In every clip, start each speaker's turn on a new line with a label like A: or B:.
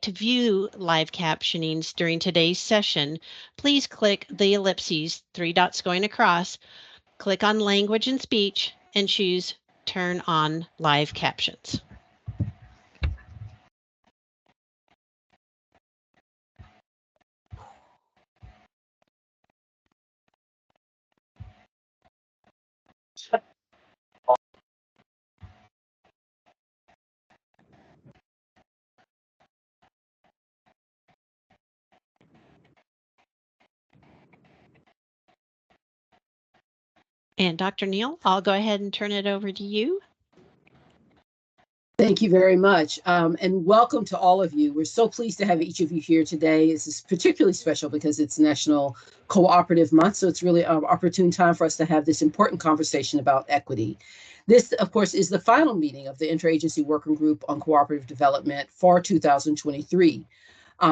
A: to view live captionings during today's session, please click the ellipses, three dots going across, click on Language and Speech, and choose Turn on Live Captions. And Dr. Neal, I'll go ahead and turn it over to you.
B: Thank you very much. And welcome to all of you. We're so pleased to have each of you here today. This is particularly special because it's National Cooperative Month. So it's really an opportune time for us to have this important conversation about equity. This, of course, is the final meeting of the Interagency Working Group on Cooperative Development for 2023.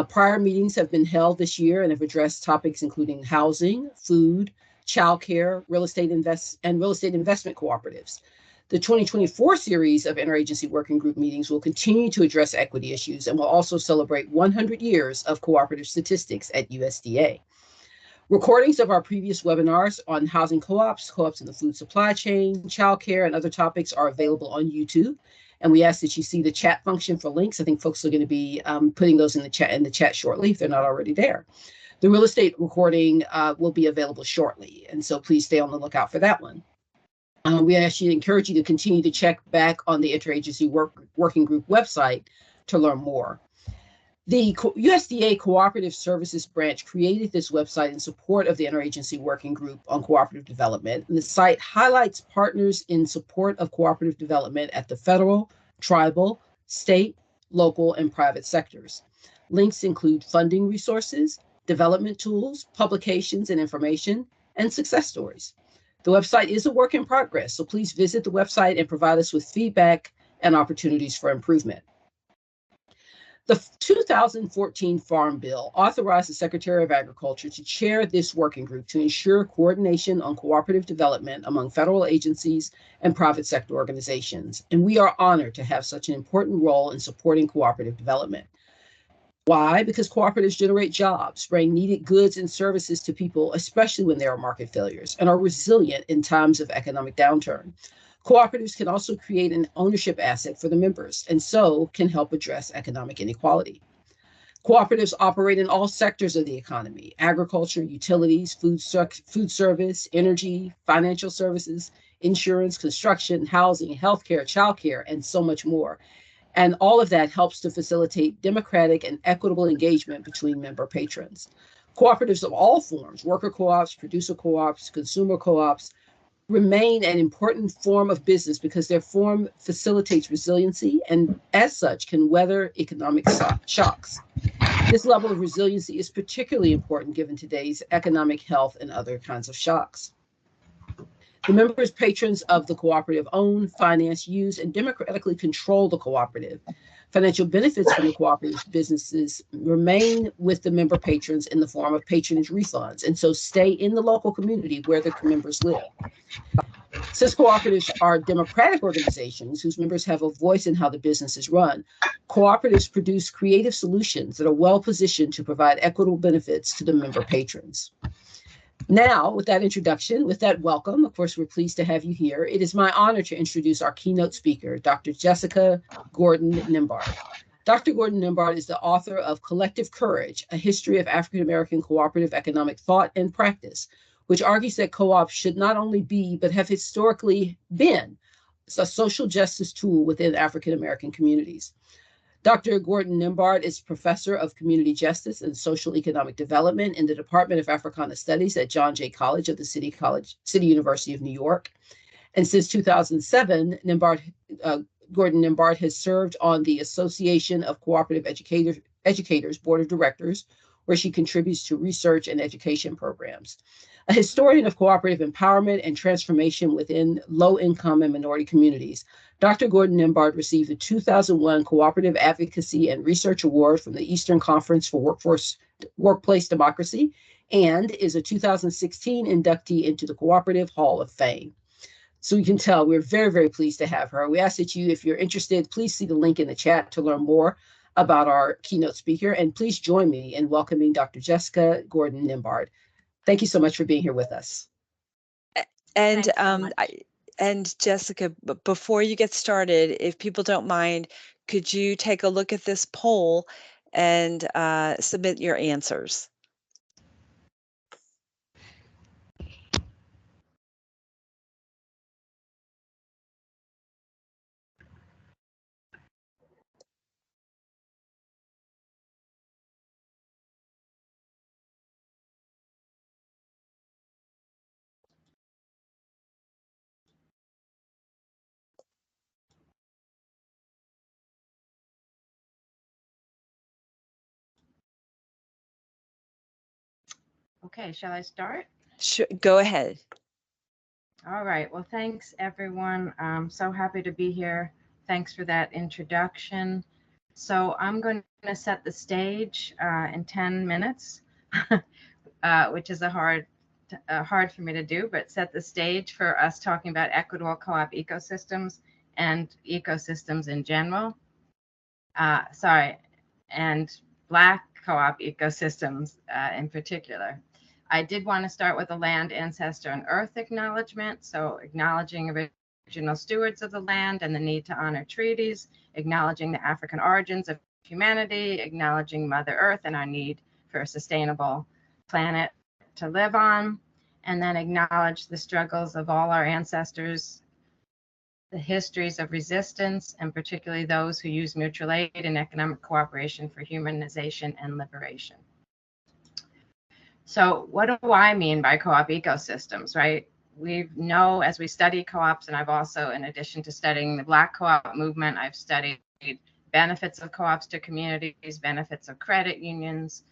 B: Prior meetings have been held this year and have addressed topics including housing, food, childcare, real estate investment cooperatives. The 2024 series of Interagency Working Group meetings will continue to address equity issues and will also celebrate 100 years of cooperative statistics at USDA. Recordings of our previous webinars on housing co-ops, co-ops in the food supply chain, childcare, and other topics are available on YouTube. And we ask that you see the chat function for links. I think folks are going to be putting those in the chat shortly if they're not already there. The real estate recording will be available shortly, and so please stay on the lookout for that one. We actually encourage you to continue to check back on the Interagency Working Group website to learn more. The USDA Cooperative Services Branch created this website in support of the Interagency Working Group on Cooperative Development. And the site highlights partners in support of cooperative development at the federal, tribal, state, local, and private sectors. Links include funding resources, development tools, publications and information, and success stories. The website is a work in progress, so please visit the website and provide us with feedback and opportunities for improvement. The 2014 Farm Bill authorized the Secretary of Agriculture to chair this working group to ensure coordination on cooperative development among federal agencies and private sector organizations. And we are honored to have such an important role in supporting cooperative development. Why? Because cooperatives generate jobs, bring needed goods and services to people, especially when there are market failures, and are resilient in times of economic downturn. Cooperatives can also create an ownership asset for the members, and so can help address economic inequality. Cooperatives operate in all sectors of the economy: agriculture, utilities, food service, energy, financial services, insurance, construction, housing, healthcare, childcare, and so much more. And all of that helps to facilitate democratic and equitable engagement between member patrons. Cooperatives of all forms, worker co-ops, producer co-ops, consumer co-ops, remain an important form of business because their form facilitates resiliency and as such can weather economic shocks. This level of resiliency is particularly important given today's economic, health, and other kinds of shocks. The members, patrons of the cooperative own, finance, use, and democratically control the cooperative. Financial benefits from the cooperative businesses remain with the member patrons in the form of patronage refunds, and so stay in the local community where the members live. Since cooperatives are democratic organizations whose members have a voice in how the business is run, cooperatives produce creative solutions that are well positioned to provide equitable benefits to the member patrons. Now, with that introduction, with that welcome, of course, we're pleased to have you here. It is my honor to introduce our keynote speaker, Dr. Jessica Gordon-Nimbard. Dr. Gordon-Nimbard is the author of Collective Courage, A History of African-American Cooperative Economic Thought and Practice, which argues that co-ops should not only be, but have historically been a social justice tool within African-American communities. Dr. Gordon-Nimbard is professor of community justice and social economic development in the Department of Africana Studies at John Jay College of the City University of New York. And since 2007, Gordon-Nimbard has served on the Association of Cooperative Educators Board of Directors, where she contributes to research and education programs. A historian of cooperative empowerment and transformation within low-income and minority communities, Dr. Gordon-Nimbard received the 2001 Cooperative Advocacy and Research Award from the Eastern Conference for Workplace Democracy and is a 2016 inductee into the Cooperative Hall of Fame. So you can tell we're very, very pleased to have her. We ask that you, if you're interested, please see the link in the chat to learn more about our keynote speaker. And please join me in welcoming Dr. Jessica Gordon-Nimbard. Thank you so much for being here with us.
C: And and Jessica, before you get started, if people don't mind, could you take a look at this poll and submit your answers?
D: Okay, shall I start?
C: Sure, go ahead.
D: All right, well, thanks everyone. I'm so happy to be here. Thanks for that introduction. So I'm going to set the stage in 10 minutes, which is hard for me to do, but set the stage for us talking about equitable co-op ecosystems and ecosystems in general. And Black co-op ecosystems in particular. I did want to start with the land, ancestor, and earth acknowledgement. So acknowledging original stewards of the land and the need to honor treaties, acknowledging the African origins of humanity, acknowledging Mother Earth and our need for a sustainable planet to live on, and then acknowledge the struggles of all our ancestors, the histories of resistance, and particularly those who use mutual aid and economic cooperation for humanization and liberation. So what do I mean by co-op ecosystems, right? We know as we study co-ops, and I've also, in addition to studying the Black co-op movement, I've studied benefits of co-ops to communities, benefits of credit unions,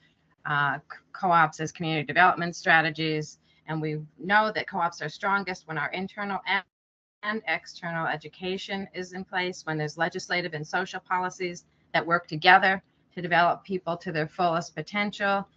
D: co-ops as community development strategies. And we know that co-ops are strongest when our internal and external education is in place, when there's legislative and social policies that work together to develop people to their fullest potential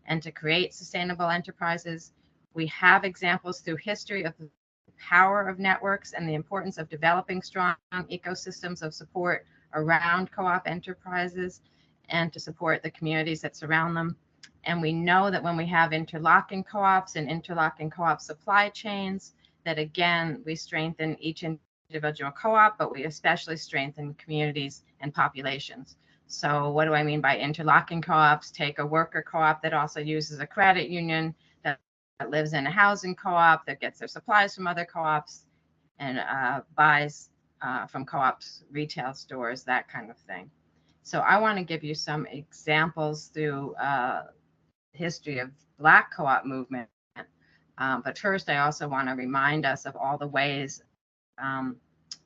D: and to create sustainable enterprises. We have examples through history of the power of networks and the importance of developing strong ecosystems of support around co-op enterprises and to support the communities that surround them. And we know that when we have interlocking co-ops and interlocking co-op supply chains, that again, we strengthen each individual co-op, but we especially strengthen communities and populations. So what do I mean by interlocking co-ops? Take a worker co-op that also uses a credit union, that lives in a housing co-op, that gets their supplies from other co-ops and buys from co-ops, retail stores, that kind of thing. So I want to give you some examples through history of Black co-op movement. But first, I also want to remind us of all the ways,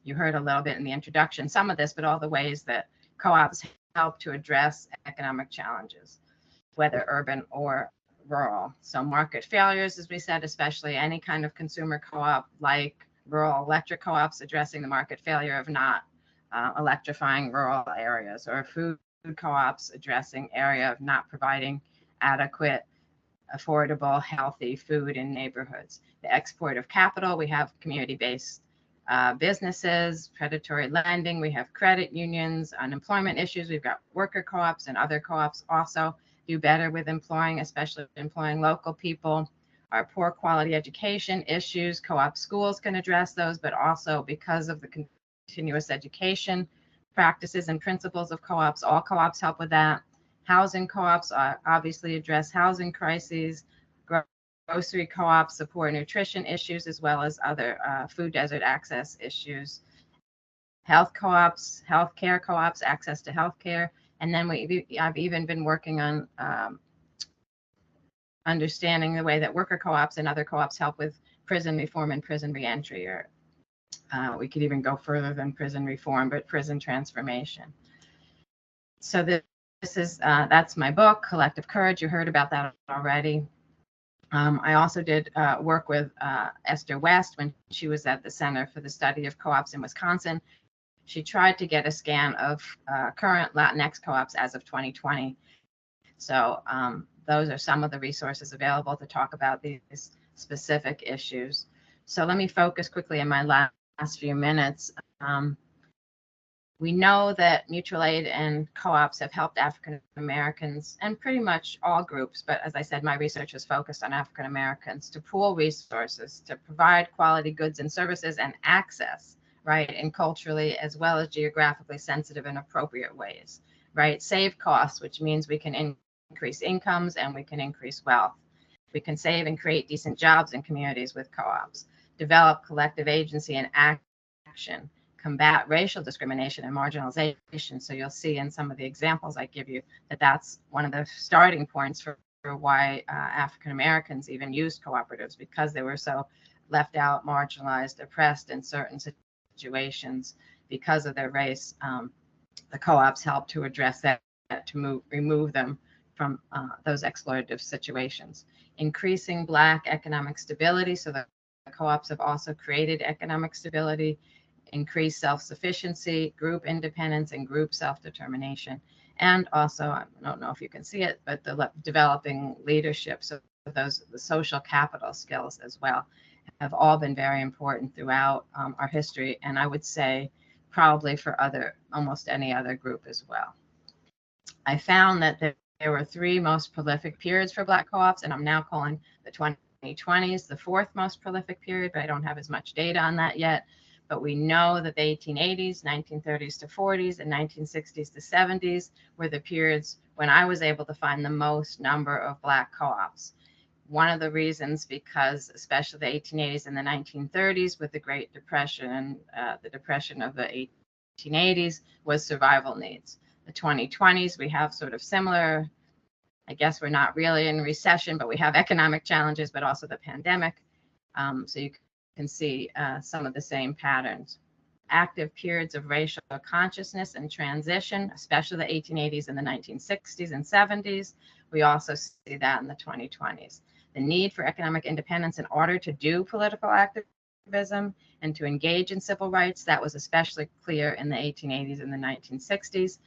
D: you heard a little bit in the introduction, some of this, but all the ways that co-ops help to address economic challenges, whether urban or rural. So market failures, as we said, especially any kind of consumer co-op like rural electric co-ops addressing the market failure of not electrifying rural areas, or food co-ops addressing area of not providing adequate, affordable, healthy food in neighborhoods. The export of capital, we have community-based businesses, predatory lending, we have credit unions, unemployment issues, we've got worker co-ops, and other co-ops also do better with employing, especially employing local people. Our poor quality education issues, co-op schools can address those, but also because of the continuous education practices and principles of co-ops, all co-ops help with that. Housing co-ops obviously address housing crises. Grocery co-ops support nutrition issues as well as other food desert access issues. Health co-ops, healthcare co-ops, access to healthcare. And then I've even been working on understanding the way that worker co-ops and other co-ops help with prison reform and prison reentry, or we could even go further than prison reform, but prison transformation. So this is that's my book, Collective Courage. You heard about that already. I also did work with Esther West when she was at the Center for the Study of Co-ops in Wisconsin. She tried to get a scan of current Latinx co-ops as of 2020. So those are some of the resources available to talk about these specific issues. So let me focus quickly in my last few minutes We know that mutual aid and co-ops have helped African Americans and pretty much all groups, but as I said, my research is focused on African Americans, to pool resources, to provide quality goods and services and access, right, in culturally as well as geographically sensitive and appropriate ways, right? Save costs, which means we can increase incomes and we can increase wealth. We can save and create decent jobs in communities with co-ops, develop collective agency and action, combat racial discrimination and marginalization. So you'll see in some of the examples I give you that that's one of the starting points for why African Americans even used cooperatives, because they were so left out, marginalized, oppressed in certain situations because of their race. The co-ops help to address that, to remove them from those exploitative situations. Increasing Black economic stability, so the co-ops have also created economic stability, increased self-sufficiency, group independence, and group self-determination. And also, I don't know if you can see it, but the developing leadership, so those the social capital skills as well, have all been very important throughout our history, and I would say probably for almost any other group as well. I found that there were three most prolific periods for Black co-ops, and I'm now calling the 2020s the fourth most prolific period, but I don't have as much data on that yet. But we know that the 1880s, 1930s to 40s, and 1960s to 70s were the periods when I was able to find the most number of Black co-ops. One of the reasons, because especially the 1880s and the 1930s with the Great Depression, the depression of the 1880s, was survival needs. The 2020s, we have sort of similar, I guess we're not really in recession, but we have economic challenges, but also the pandemic. So you can see some of the same patterns. Active periods of racial consciousness and transition, especially the 1880s and the 1960s and 70s. We also see that in the 2020s. The need for economic independence in order to do political activism and to engage in civil rights, that was especially clear in the 1880s and the 1960s.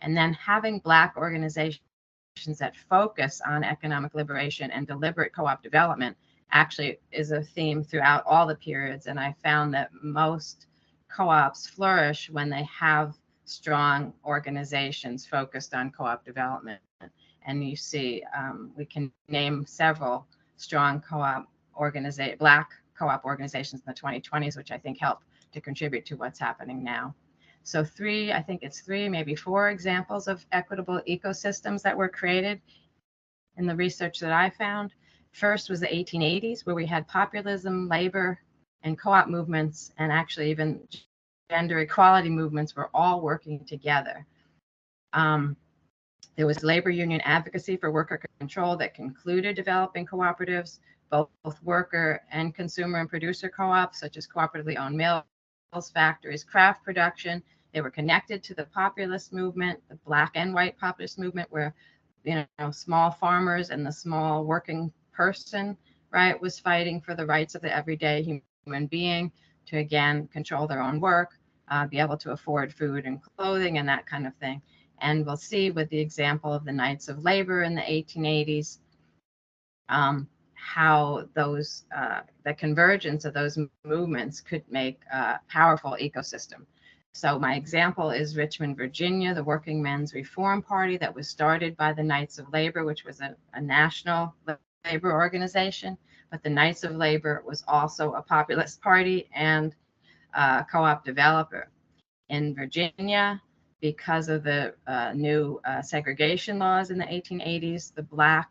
D: And then having Black organizations that focus on economic liberation and deliberate co-op development actually is a theme throughout all the periods. And I found that most co-ops flourish when they have strong organizations focused on co-op development. And you see, we can name several strong Black co-op organizations in the 2020s, which I think help to contribute to what's happening now. So I think it's three, maybe four examples of equitable ecosystems that were created in the research that I found. First was the 1880s, where we had populism, labor, and co-op movements, and actually even gender equality movements were all working together. There was labor union advocacy for worker control that concluded developing cooperatives, both worker and consumer and producer co-ops, such as cooperatively owned mills, factories, craft production. They were connected to the populist movement, the Black and white populist movement, where small farmers and the small working person, right, was fighting for the rights of the everyday human being to, again, control their own work, be able to afford food and clothing and that kind of thing. And we'll see with the example of the Knights of Labor in the 1880s, how those the convergence of those movements could make a powerful ecosystem. So my example is Richmond, Virginia, the Working Men's Reform Party that was started by the Knights of Labor, which was a national labor organization. But the Knights of Labor was also a populist party and a co-op developer. In Virginia, because of the new segregation laws in the 1880s, the Black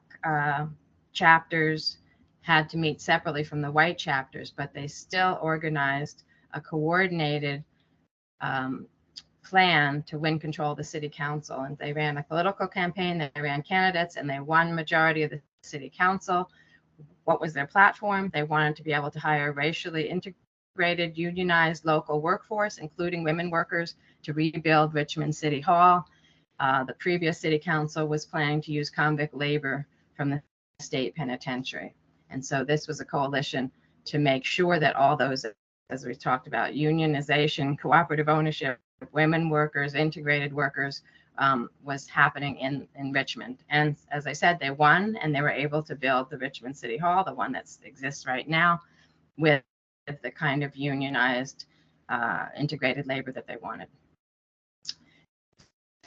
D: chapters had to meet separately from the white chapters, but they still organized a coordinated plan to win control of the city council. And they ran a political campaign, they ran candidates, and they won majority of the city council. What was their platform? They wanted to be able to hire racially integrated, unionized local workforce, including women workers, to rebuild Richmond City Hall. The previous city council was planning to use convict labor from the state penitentiary. And so this was a coalition to make sure that all those, as we talked about, unionization, cooperative ownership, women workers, integrated workers, was happening in Richmond. And as I said, they won, and they were able to build the Richmond City Hall, the one that exists right now, with the kind of unionized, integrated labor that they wanted.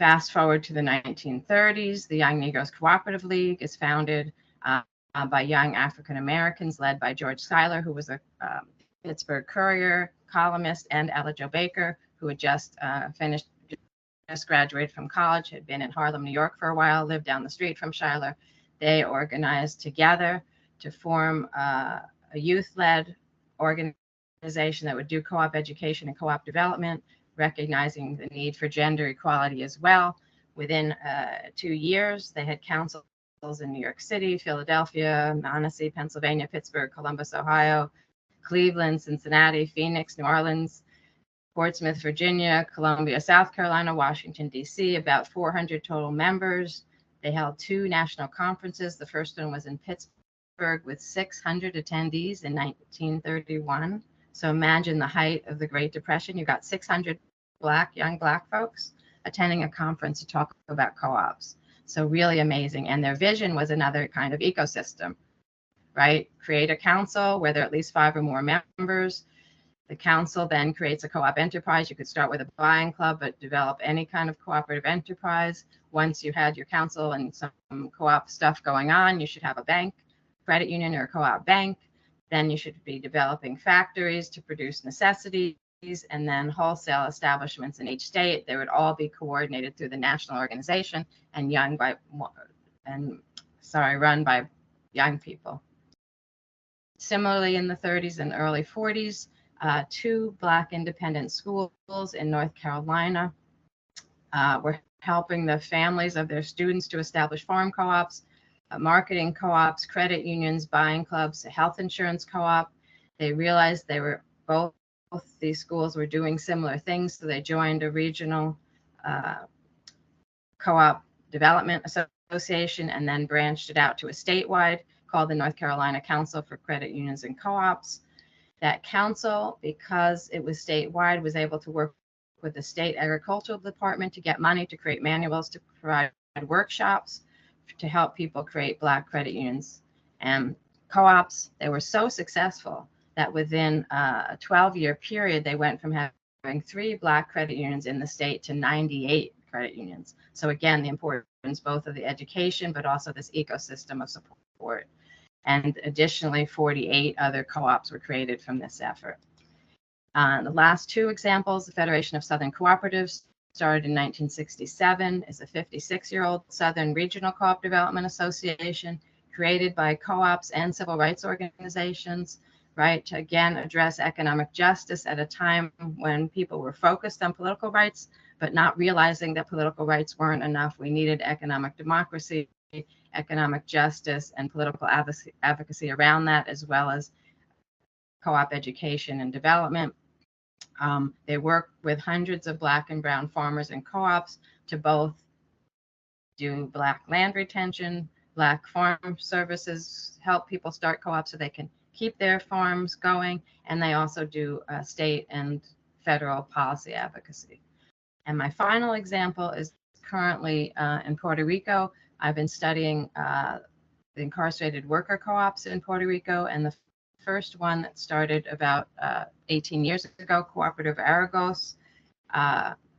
D: Fast forward to the 1930s, the Young Negroes Cooperative League is founded by young African Americans led by George Schuyler, who was a Pittsburgh Courier columnist, and Ella Jo Baker, who had just graduated from college, had been in Harlem, New York for a while, lived down the street from Schuyler. They organized together to form a youth-led organization that would do co-op education and co-op development, recognizing the need for gender equality as well. Within 2 years, they had councils in New York City, Philadelphia, Manistee, Pennsylvania, Pittsburgh, Columbus, Ohio, Cleveland, Cincinnati, Phoenix, New Orleans, Portsmouth, Virginia, Columbia, South Carolina, Washington, D.C., about 400 total members. They held 2 national conferences. The first one was in Pittsburgh with 600 attendees in 1931. So imagine the height of the Great Depression. You got 600 young black folks attending a conference to talk about co-ops. So really amazing. And their vision was another kind of ecosystem, right? Create a council where there are at least 5 or more members. The council then creates a co-op enterprise. You could start with a buying club, but develop any kind of cooperative enterprise. Once you had your council and some co-op stuff going on, you should have a bank, credit union, or a co-op bank. Then you should be developing factories to produce necessities, and then wholesale establishments in each state. They would all be coordinated through the national organization and run by young people. Similarly, in the 30s and early 40s, 2 Black independent schools in North Carolina were helping the families of their students to establish farm co-ops, marketing co-ops, credit unions, buying clubs, a health insurance co-op. They realized they were both these schools were doing similar things, so they joined a regional co-op development association and then branched it out to a statewide called the North Carolina Council for Credit Unions and Co-ops. That council, because it was statewide, was able to work with the state agricultural department to get money to create manuals, to provide workshops to help people create Black credit unions and co-ops. They were so successful that within a 12-year period, they went from having 3 Black credit unions in the state to 98 credit unions. So again, the importance both of the education, but also this ecosystem of support. And additionally, 48 other co-ops were created from this effort. The last 2 examples, the Federation of Southern Cooperatives, started in 1967, is a 56-year-old Southern Regional Co-op Development Association created by co-ops and civil rights organizations, right, to again address economic justice at a time when people were focused on political rights, but not realizing that political rights weren't enough. We needed economic democracy, economic justice, and political advocacy around that, as well as co-op education and development. They work with hundreds of Black and brown farmers and co-ops to both do Black land retention, Black farm services, help people start co-ops so they can keep their farms going, and they also do state and federal policy advocacy. And my final example is currently in Puerto Rico. I've been studying the incarcerated worker co-ops in Puerto Rico, and the first one that started about 18 years ago, Cooperative Aragos.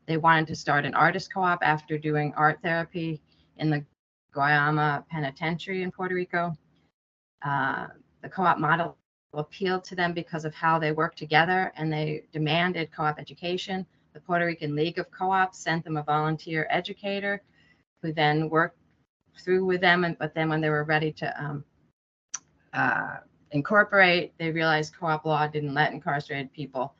D: They wanted to start an artist co-op after doing art therapy in the Guayama Penitentiary in Puerto Rico. The co-op model appealed to them because of how they work together, and they demanded co-op education. The Puerto Rican League of Co-ops sent them a volunteer educator who then worked through with them, but then when they were ready to incorporate, they realized co-op law didn't let incarcerated people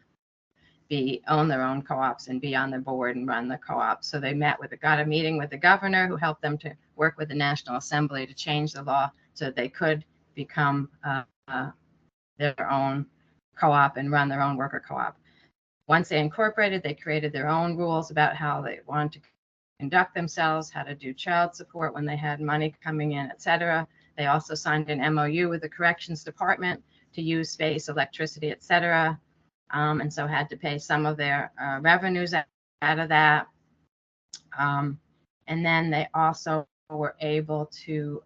D: own their own co-ops and be on the board and run the co-op. So they got a meeting with the governor, who helped them to work with the National Assembly to change the law so that they could become their own co-op and run their own worker co-op. Once they incorporated, they created their own rules about how they wanted to conduct themselves, how to do child support when they had money coming in, etc. They also signed an MOU with the corrections department to use space, electricity, etc. And so had to pay some of their revenues out of that. And then they also were able to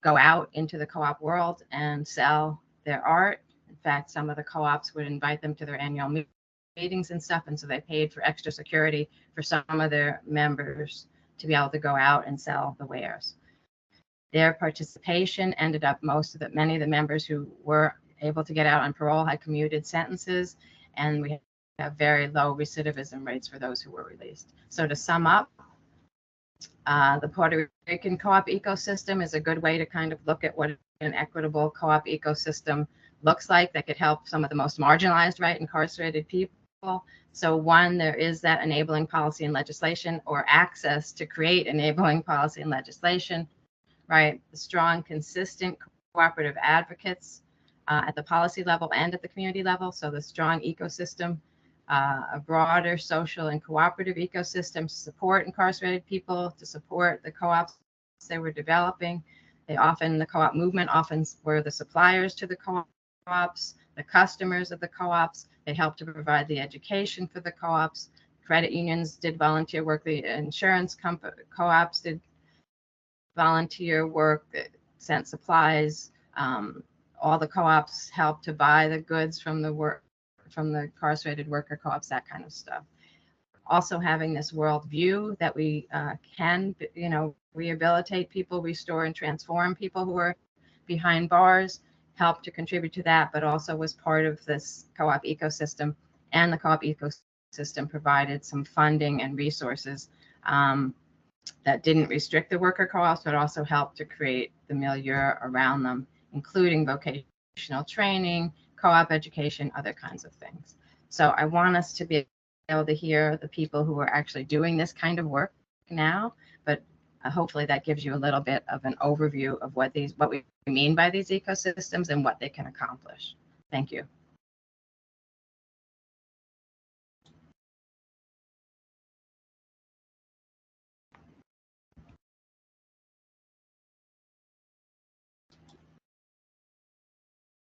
D: go out into the co-op world and sell their art. In fact, some of the co-ops would invite them to their annual meetings and stuff, and so they paid for extra security for some of their members to be able to go out and sell the wares. Their participation ended up many of the members who were able to get out on parole had commuted sentences, and we have very low recidivism rates for those who were released. So to sum up, the Puerto Rican co-op ecosystem is a good way to kind of look at what an equitable co-op ecosystem looks like that could help some of the most marginalized, right, incarcerated people. So one, there is that enabling policy and legislation, or access to create enabling policy and legislation, right? The strong, consistent cooperative advocates at the policy level and at the community level. So the strong ecosystem, a broader social and cooperative ecosystem to support incarcerated people, to support the co-ops they were developing. The co-op movement often were the suppliers to the co-ops, the customers of the co-ops. They helped to provide the education for the co-ops. Credit unions did volunteer work. The insurance co-ops did volunteer work, that sent supplies. All the co-ops helped to buy the goods from the incarcerated worker co-ops, that kind of stuff. Also having this world view that we can, rehabilitate people, restore and transform people who are behind bars, helped to contribute to that, but also was part of this co-op ecosystem. And the co-op ecosystem provided some funding and resources that didn't restrict the worker co-ops, but also helped to create the milieu around them, including vocational training, co-op education, other kinds of things. So I want us to be able to hear the people who are actually doing this kind of work now, but hopefully that gives you a little bit of an overview of what we mean by these ecosystems and what they can accomplish. Thank you.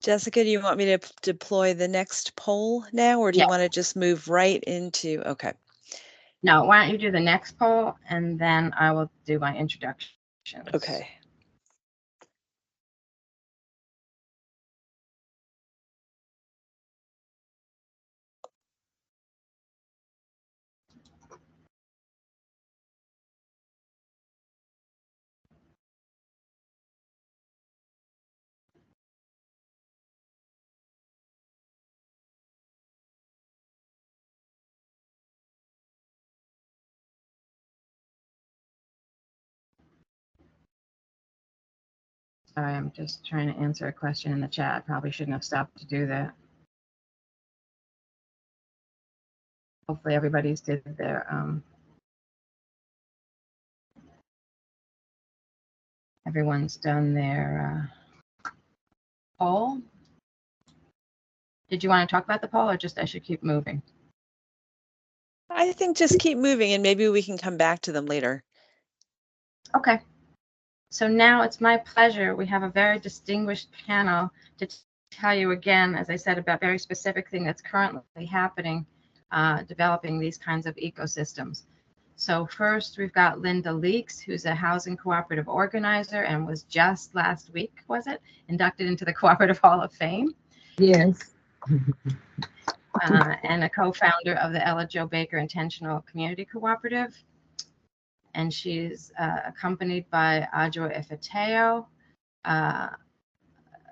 C: Jessica, do you want me to deploy the next poll now, or do you want to just move right into, okay.
D: No, why don't you do the next poll, and then I will do my introduction.
C: Okay.
D: Sorry, I'm just trying to answer a question in the chat. I probably shouldn't have stopped to do that. Hopefully everybody's did their everyone's done their poll. Did you want to talk about the poll, or just I should keep moving?
C: I think just keep moving, and maybe we can come back to them later.
D: Okay. So now it's my pleasure. We have a very distinguished panel to tell you again, as I said, about a very specific thing that's currently happening, developing these kinds of ecosystems. So first, we've got Linda Leeks, who's a housing cooperative organizer and was just last week, was it, inducted into the Cooperative Hall of Fame.
E: Yes.
D: And a co-founder of the Ella Jo Baker Intentional Community Cooperative. And she's accompanied by Adjo Ifeteo,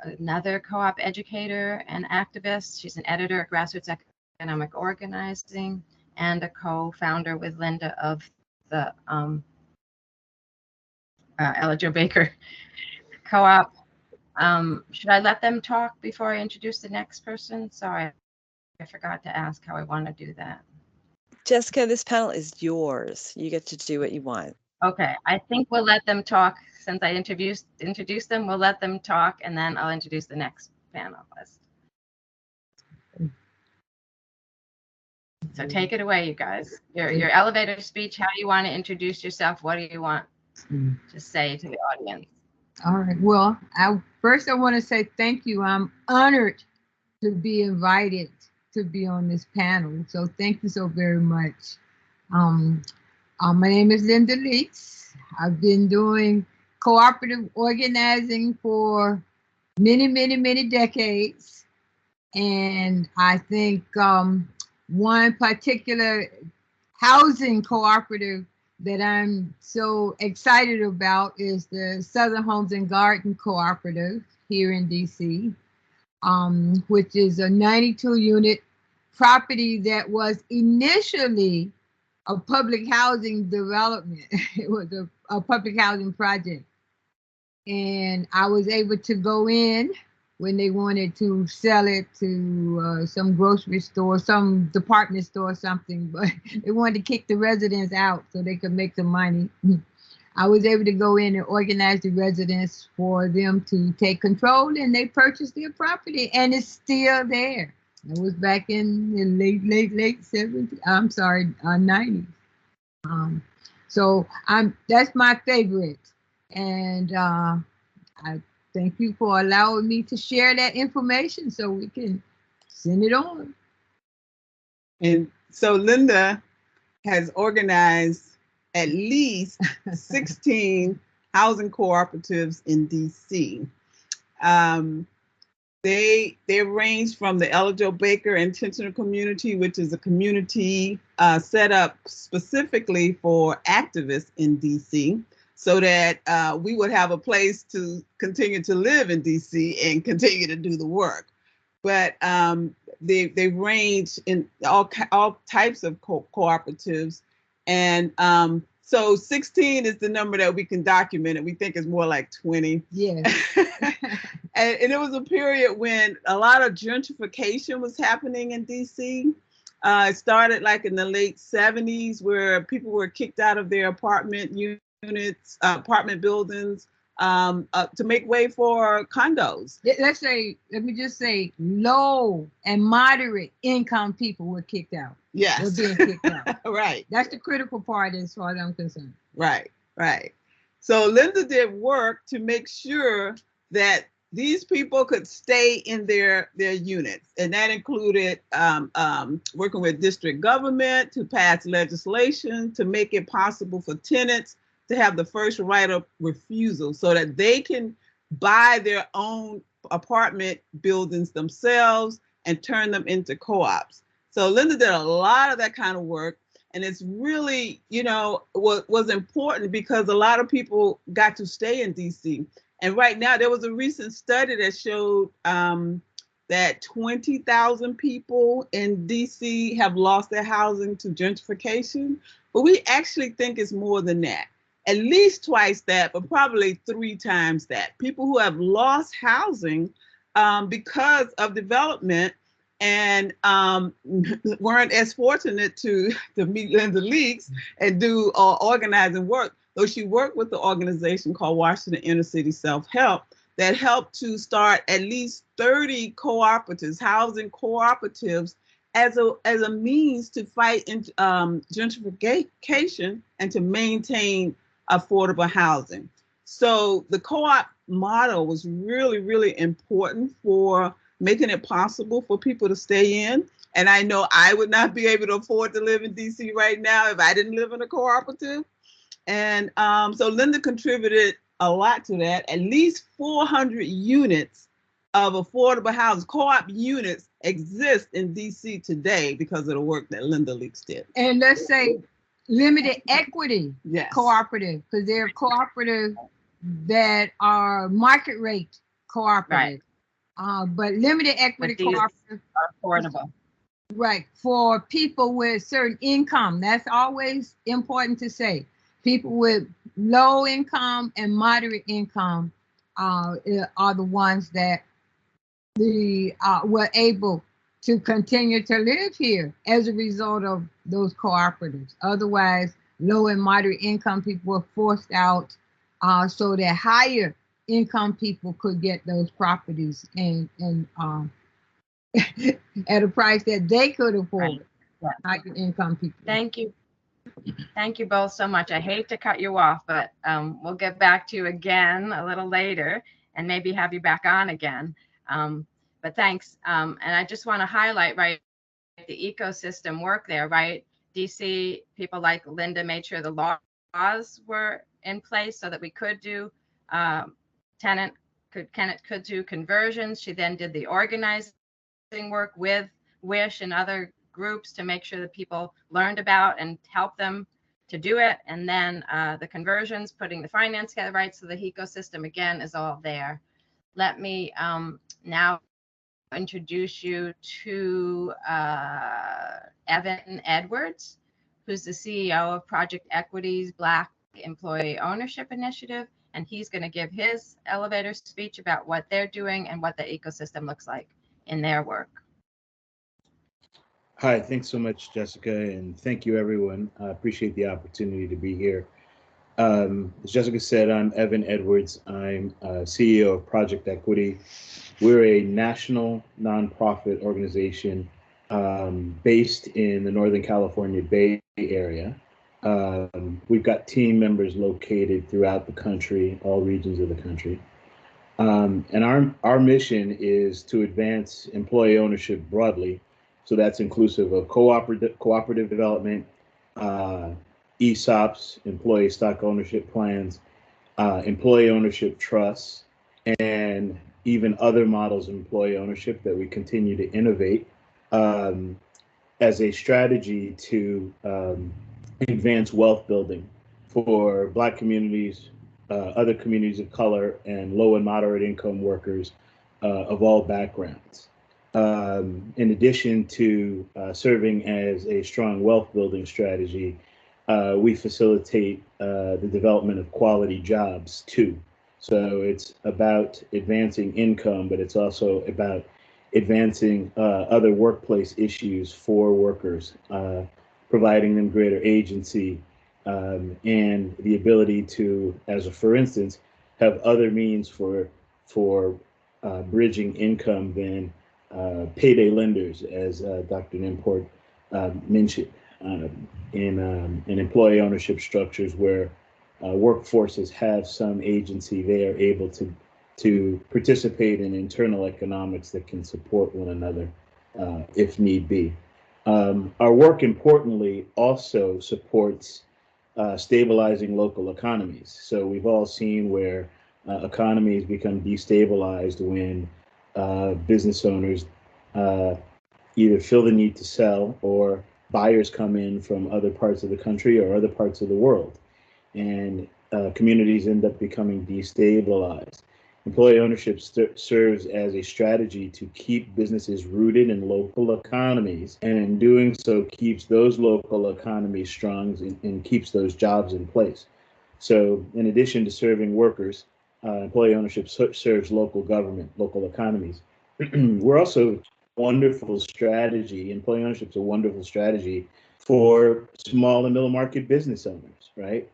D: another co-op educator and activist. She's an editor at Grassroots Economic Organizing and a co-founder with Linda of the Ella Jo Baker Co-op. Should I let them talk before I introduce the next person? Sorry, I forgot to ask how I want to do that.
C: Jessica, this panel is yours. You get to do what you want.
D: Okay, I think we'll let them talk. Since I introduced them, we'll let them talk, and then I'll introduce the next panelist. So take it away, you guys. Your elevator speech, how do you want to introduce yourself? What do you want to say to the audience?
E: All right. Well, first I want to say thank you. I'm honored to be invited to be on this panel. So thank you so very much. My name is Linda Leeks. I've been doing cooperative organizing for many, many, many decades. And I think one particular housing cooperative that I'm so excited about is the Southern Homes and Garden Cooperative here in DC, which is a 92 unit property that was initially a public housing development. It was a public housing project. And I was able to go in when they wanted to sell it to some grocery store, some department store or something, but they wanted to kick the residents out so they could make some money. I was able to go in and organize the residents for them to take control, and they purchased their property, and it's still there. It was back in the late 70s. I'm sorry, 90s. So that's my favorite, and I thank you for allowing me to share that information so we can send it on.
F: And so Linda has organized at least 16 housing cooperatives in DC. They range from the Ella Jo Baker Intentional Community, which is a community set up specifically for activists in DC, so that we would have a place to continue to live in DC and continue to do the work. But they range in all types of cooperatives, and so 16 is the number that we can document, and we think it's more like 20.
E: Yeah.
F: And it was a period when a lot of gentrification was happening in DC. It started like in the late 70s, where people were kicked out of their apartment units, apartment buildings, to make way for condos.
E: Let me just say, low and moderate income people were kicked out.
F: Yes.
E: Were being kicked out.
F: Right.
E: That's the critical part as far as I'm concerned.
F: Right. So Linda did work to make sure that these people could stay in their units. And that included working with district government to pass legislation to make it possible for tenants to have the first right of refusal so that they can buy their own apartment buildings themselves and turn them into co-ops. So Linda did a lot of that kind of work. And it's really, was important because a lot of people got to stay in DC. And right now, there was a recent study that showed that 20,000 people in DC have lost their housing to gentrification. But we actually think it's more than that. At least twice that, but probably 3 times that. People who have lost housing because of development and weren't as fortunate to meet Linda Leaks and do organizing work. Though she worked with the organization called Washington Inner City Self-Help that helped to start at least 30 cooperatives, housing cooperatives, as a means to fight gentrification and to maintain affordable housing. So the co-op model was really, really important for making it possible for people to stay in. And I know I would not be able to afford to live in DC right now if I didn't live in a cooperative. And so Linda contributed a lot to that. At least 400 units of affordable housing, co-op units, exist in DC today because of the work that Linda Leaks did.
E: And let's say limited equity cooperative, because they're cooperative that are market rate cooperative. Right. But limited equity cooperative
D: are affordable.
E: Right, for people with certain income. That's always important to say. People with low income and moderate income are the ones that were able to continue to live here as a result of those cooperatives. Otherwise, low and moderate income people were forced out so that higher income people could get those properties and at a price that they could afford. Right. Higher income people.
D: Thank you. Thank you both so much. I hate to cut you off, but we'll get back to you again a little later and maybe have you back on again. But thanks. And I just want to highlight, right, the ecosystem work there, right? DC, people like Linda made sure the laws were in place so that we could do tenant could do conversions. She then did the organizing work with WISH and other groups to make sure that people learned about and help them to do it. And then the conversions, putting the finance together, right? So the ecosystem, again, is all there. Let me now introduce you to Evan Edwards, who's the CEO of Project Equity's Black Employee Ownership Initiative. And he's going to give his elevator speech about what they're doing and what the ecosystem looks like in their work.
G: Hi, thanks so much, Jessica, and thank you, everyone. I appreciate the opportunity to be here. As Jessica said, I'm Evan Edwards. I'm CEO of Project Equity. We're a national nonprofit organization based in the Northern California Bay Area. We've got team members located throughout the country, all regions of the country. And our mission is to advance employee ownership broadly. So that's inclusive of cooperative development, ESOPs, employee stock ownership plans, employee ownership trusts, and even other models of employee ownership that we continue to innovate as a strategy to advance wealth building for Black communities, other communities of color, and low and moderate income workers of all backgrounds. In addition to serving as a strong wealth building strategy, we facilitate the development of quality jobs too. So it's about advancing income, but it's also about advancing other workplace issues for workers, providing them greater agency and the ability to, for instance, have other means for bridging income than payday lenders, as Dr. Nimport mentioned, in employee ownership structures where workforces have some agency. They are able to participate in internal economics that can support one another if need be. Our work, importantly, also supports stabilizing local economies. So we've all seen where economies become destabilized when business owners either feel the need to sell or buyers come in from other parts of the country or other parts of the world, and communities end up becoming destabilized. Employee ownership serves as a strategy to keep businesses rooted in local economies, and in doing so keeps those local economies strong and keeps those jobs in place. So in addition to serving workers, employee ownership serves local government, local economies. We're also a wonderful strategy. Employee ownership is a wonderful strategy for small and middle market business owners, right?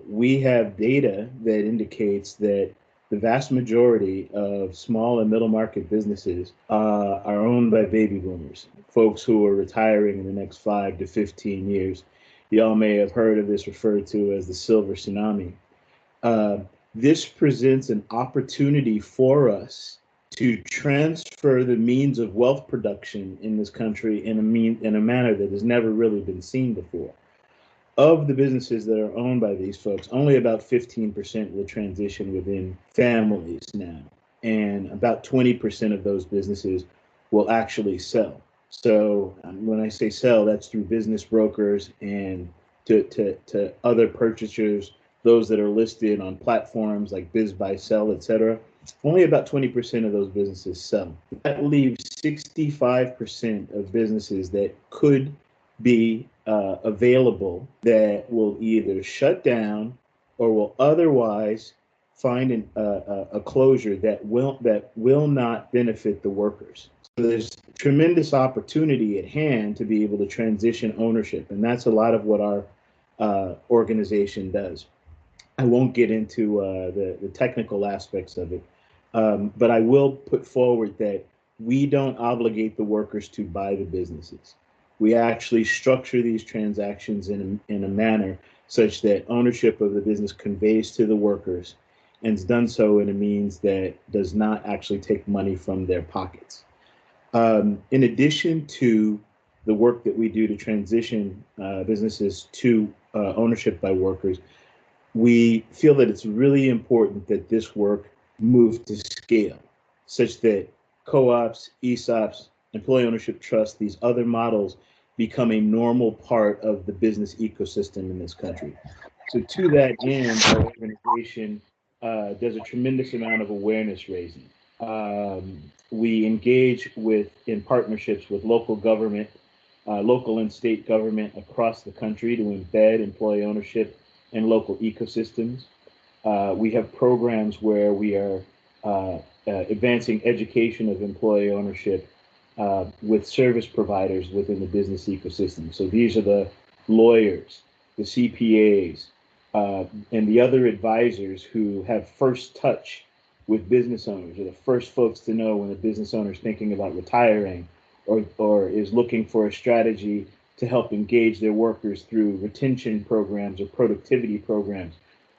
G: We have data that indicates that the vast majority of small and middle market businesses are owned by baby boomers, folks who are retiring in the next 5 to 15 years. Y'all may have heard of this referred to as the silver tsunami. This presents an opportunity for us to transfer the means of wealth production in this country in a manner that has never really been seen before. Of the businesses that are owned by these folks, only about 15% will transition within families now, and about 20% of those businesses will actually sell. So when I say sell, that's through business brokers and to other purchasers, those that are listed on platforms like Biz Buy Sell, et cetera. Only about 20% of those businesses sell. That leaves 65% of businesses that could be available that will either shut down or will otherwise find a closure that will not benefit the workers. So there's tremendous opportunity at hand to be able to transition ownership, and that's a lot of what our organization does. I won't get into the technical aspects of it, but I will put forward that we don't obligate the workers to buy the businesses. We actually structure these transactions in a manner such that ownership of the business conveys to the workers, and it's done so in a means that does not actually take money from their pockets. In addition to the work that we do to transition businesses to ownership by workers, we feel that it's really important that this work move to scale, such that co-ops, ESOPs, employee ownership trust, these other models become a normal part of the business ecosystem in this country. So to that end, our organization does a tremendous amount of awareness raising. We engage in partnerships with local government, local and state government across the country to embed employee ownership in local ecosystems. We have programs where we are advancing education of employee ownership with service providers within the business ecosystem. So these are the lawyers, the CPAs, and the other advisors who have first touch with business owners, are the first folks to know when a business owner is thinking about retiring or is looking for a strategy to help engage their workers through retention programs or productivity programs.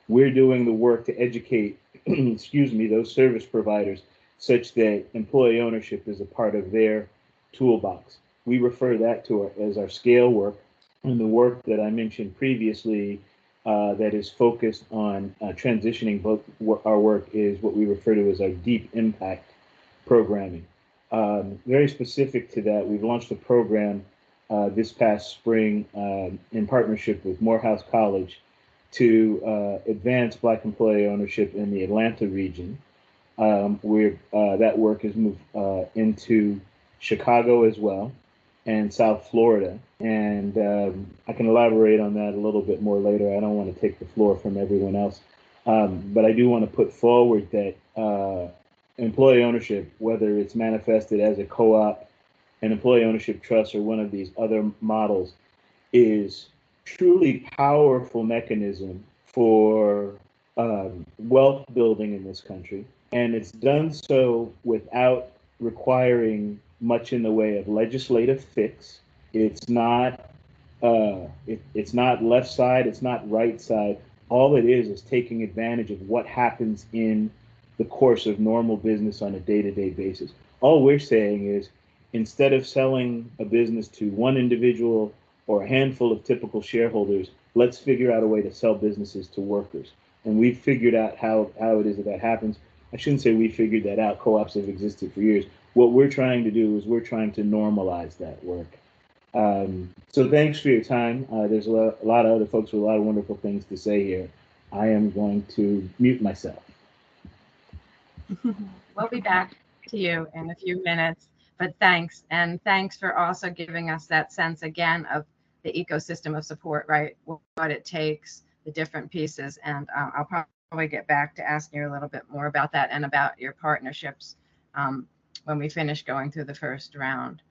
G: We're doing the work to educate, those service providers such that employee ownership is a part of their toolbox. We refer that to as our scale work, and the work that I mentioned previously that is focused on transitioning both our work is what we refer to as our deep impact programming. Very specific to that, we've launched a program this past spring in partnership with Morehouse College to advance Black employee ownership in the Atlanta region. That work has moved into Chicago as well and South Florida. And I can elaborate on that a little bit more later. I don't want to take the floor from everyone else. But I do want to put forward that employee ownership, whether it's manifested as a co-op, an employee ownership trust, or one of these other models, is truly powerful mechanism for wealth building in this country. And it's done so without requiring much in the way of legislative fix. It's not it's not left side, it's not right side. All it is taking advantage of what happens in the course of normal business on a day-to-day basis. All we're saying is, instead of selling a business to one individual or a handful of typical shareholders, let's figure out a way to sell businesses to workers. And we've figured out how it is that happens. I shouldn't say we figured that out. Co-ops have existed for years. What we're trying to do is we're trying to normalize that work. So thanks for your time. There's a lot of other folks with a lot of wonderful things to say here. I am going to mute myself.
D: We'll be back to you in a few minutes, but thanks. And thanks for also giving us that sense again of the ecosystem of support, right? What it takes, the different pieces. And I'll probably get back to asking you a little bit more about that and about your partnerships when we finish going through the first round.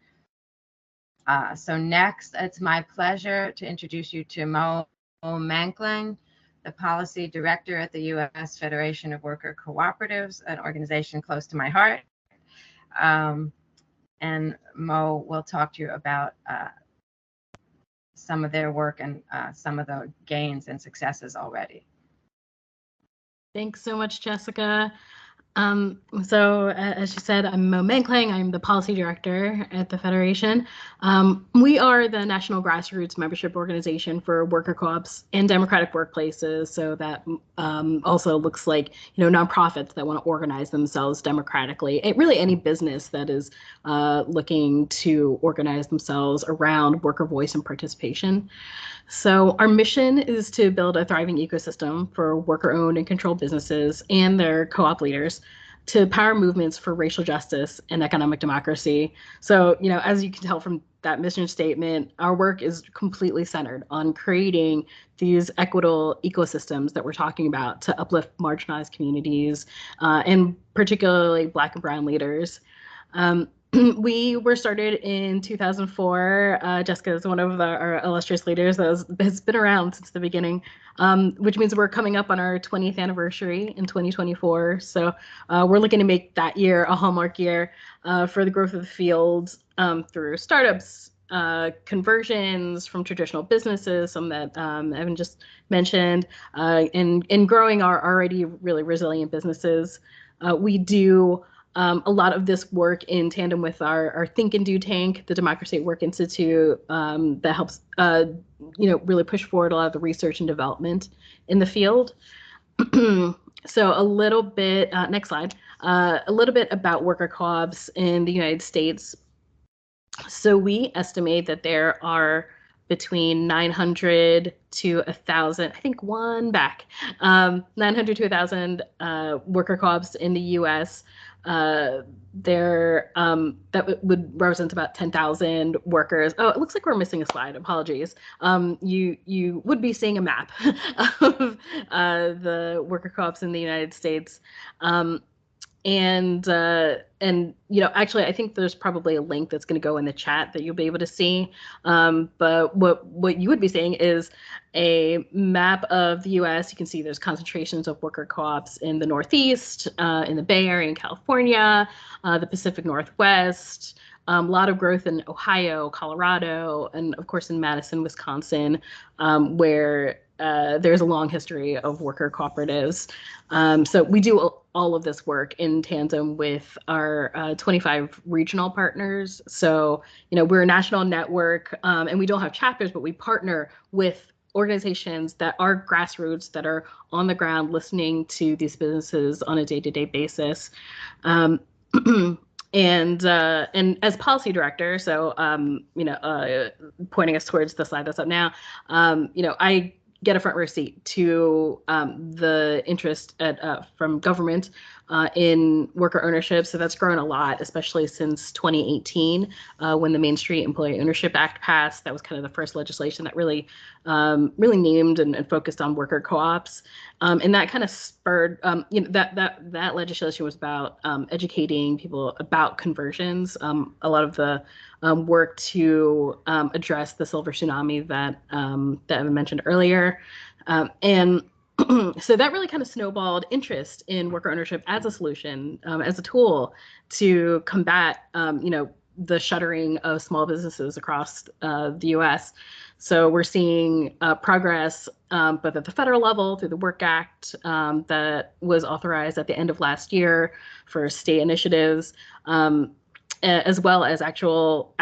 D: So next, it's my pleasure to introduce you to Mo Mankling, the Policy Director at the U.S. Federation of Worker Cooperatives, an organization close to my heart. And Mo will talk to you about some of their work and some of the gains and successes already.
H: Thanks so much, Jessica. So as you said, I'm Mo Mankling. I'm the policy director at the Federation. We are the national grassroots membership organization for worker co-ops and democratic workplaces. So that also looks like, nonprofits that want to organize themselves democratically. Really any business that is looking to organize themselves around worker voice and participation. So our mission is to build a thriving ecosystem for worker-owned and controlled businesses and their co-op leaders to power movements for racial justice and economic democracy. So, as you can tell from that mission statement, our work is completely centered on creating these equitable ecosystems that we're talking about to uplift marginalized communities and particularly Black and Brown leaders. We were started in 2004. Jessica is one of our illustrious leaders that has been around since the beginning, which means we're coming up on our 20th anniversary in 2024. So we're looking to make that year a hallmark year for the growth of the field through startups, conversions from traditional businesses, some that Evan just mentioned, and growing our already really resilient businesses. We do a lot of this work in tandem with our Think and Do tank, the Democracy at Work Institute, that helps, really push forward a lot of the research and development in the field. So a little bit, next slide, a little bit about worker co-ops in the United States. So we estimate that there are between 900 to 1,000, I think 900 to 1,000 worker co-ops in the U.S. That would represent about 10,000 workers. Oh, it looks like we're missing a slide. Apologies. You would be seeing a map of the worker co-ops in the United States. And actually, I think there's probably a link that's going to go in the chat that you'll be able to see. But what you would be seeing is a map of the U.S. You can see there's concentrations of worker co-ops in the Northeast, in the Bay Area in California, the Pacific Northwest. A lot of growth in Ohio, Colorado, and of course in Madison, Wisconsin, where there's a long history of worker cooperatives. So we do all of this work in tandem with our 25 regional partners. So, we're a national network, and we don't have chapters, but we partner with organizations that are grassroots, that are on the ground listening to these businesses on a day-to-day basis. And as policy director, so pointing us towards the slide that's up now, I get a front row seat to the interest from government in worker ownership. So that's grown a lot, especially since 2018, when the Main Street Employee Ownership Act passed. That was kind of the first legislation that really named and focused on worker co-ops. And that kind of spurred, that legislation was about educating people about conversions. A lot of the work to address the silver tsunami that I mentioned earlier. And so that really kind of snowballed interest in worker ownership as a solution, as a tool to combat, the shuttering of small businesses across the U.S. So we're seeing progress both at the federal level through the Work Act that was authorized at the end of last year for state initiatives, as well as actual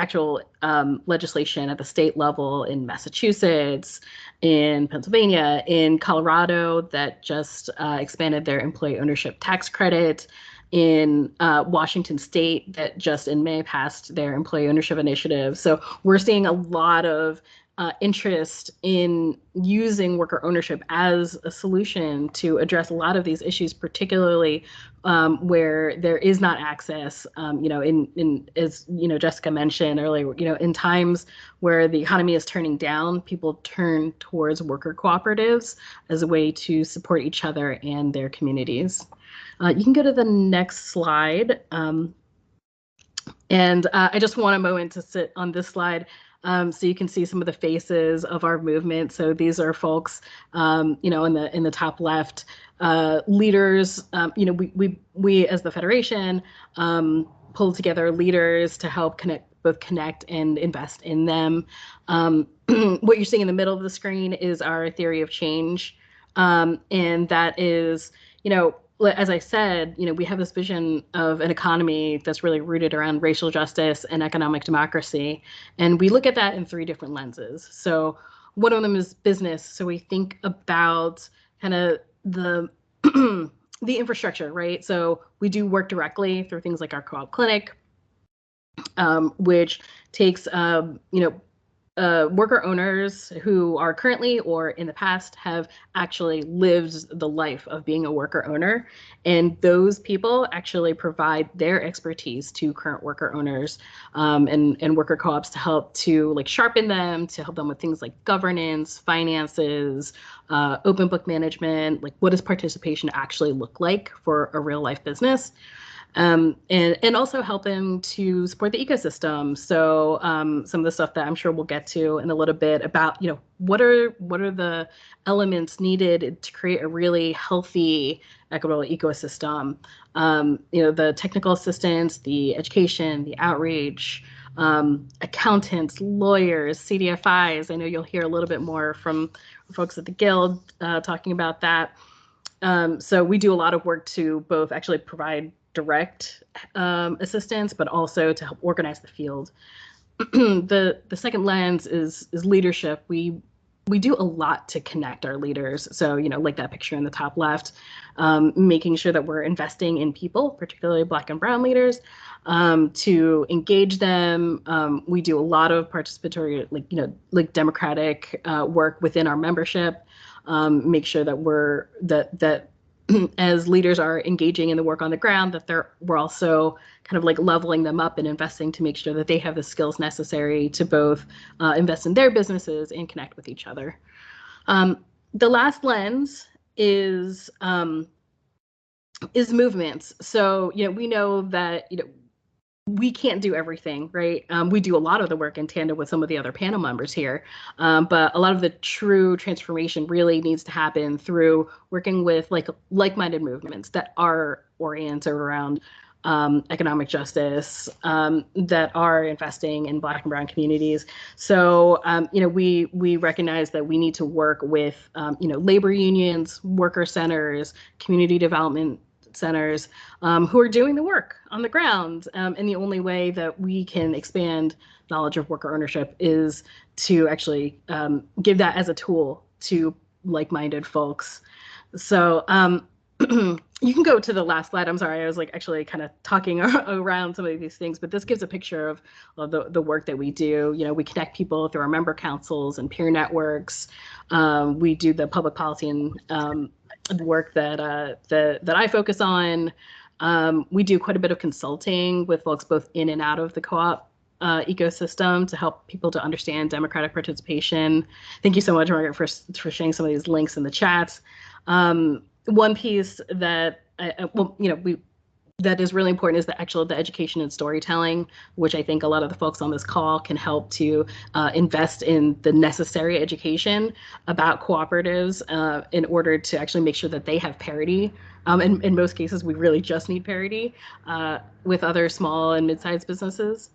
H: legislation at the state level in Massachusetts, in Pennsylvania, in Colorado that just expanded their employee ownership tax credit, in Washington State that just in May passed their employee ownership initiative. So we're seeing a lot of interest in using worker ownership as a solution to address a lot of these issues, particularly where there is not access, in as Jessica mentioned earlier, in times where the economy is turning down, people turn towards worker cooperatives as a way to support each other and their communities. You can go to the next slide. And I just want a moment to sit on this slide so you can see some of the faces of our movement. So these are folks, in the top left, leaders. We as the Federation pulled together leaders to help connect and invest in them. What you're seeing in the middle of the screen is our theory of change, and that is, as I said, we have this vision of an economy that's really rooted around racial justice and economic democracy. And we look at that in 3 different lenses. So one of them is business. So we think about kind of the the infrastructure, right? So we do work directly through things like our co-op clinic, which takes, worker owners who are currently or in the past have actually lived the life of being a worker owner. And those people actually provide their expertise to current worker owners and worker co-ops to help to sharpen them, to help them with things like governance, finances, open book management, what does participation actually look like for a real life business? And also help them to support the ecosystem. So some of the stuff that I'm sure we'll get to in a little bit about, what are the elements needed to create a really healthy, equitable ecosystem? The technical assistance, the education, the outreach, accountants, lawyers, CDFIs. I know you'll hear a little bit more from folks at the Guild talking about that. So we do a lot of work to both actually provide direct assistance, but also to help organize the field. The second lens is leadership. We we do a lot to connect our leaders. So, like that picture in the top left, making sure that we're investing in people, particularly Black and Brown leaders, to engage them. We do a lot of participatory, like democratic work within our membership. Make sure that that as leaders are engaging in the work on the ground, that we're also kind of like leveling them up and investing to make sure that they have the skills necessary to both invest in their businesses and connect with each other. The last lens is movements. So, we know that, we can't do everything, right? We do a lot of the work in tandem with some of the other panel members here, but a lot of the true transformation really needs to happen through working with like-minded movements that are oriented around economic justice, that are investing in Black and Brown communities. So, we recognize that we need to work with, labor unions, worker centers, community development centers, who are doing the work on the ground. And the only way that we can expand knowledge of worker ownership is to actually give that as a tool to like-minded folks. So you can go to the last slide. I'm sorry, I was actually kind of talking around some of these things, but this gives a picture of the work that we do. We connect people through our member councils and peer networks. We do the public policy and the work that I focus on. We do quite a bit of consulting with folks both in and out of the co-op ecosystem to help people to understand democratic participation. Thank you so much, Margaret, for sharing some of these links in the chats. One piece that that is really important is the education and storytelling, which I think a lot of the folks on this call can help to invest in the necessary education about cooperatives in order to actually make sure that they have parity. In most cases, we really just need parity with other small and mid-sized businesses.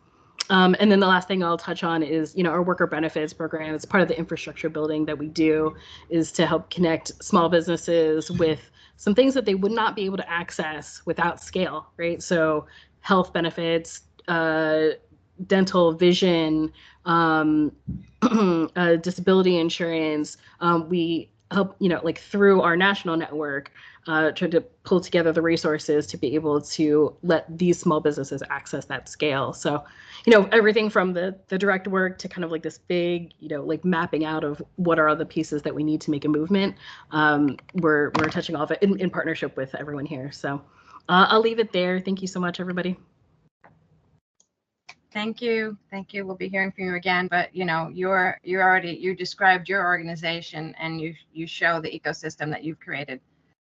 H: And then the last thing I'll touch on is, our worker benefits program. It's part of the infrastructure building that we do, is to help connect small businesses with some things that they would not be able to access without scale, right? So health benefits, dental, vision, disability insurance. We help, through our national network, try to pull together the resources to be able to let these small businesses access that scale. So, everything from the direct work to kind of this big, mapping out of what are all the pieces that we need to make a movement. We're touching all of it in partnership with everyone here. So I'll leave it there. Thank you so much, everybody.
D: Thank you. We'll be hearing from you again. But you described your organization, and you show the ecosystem that you've created,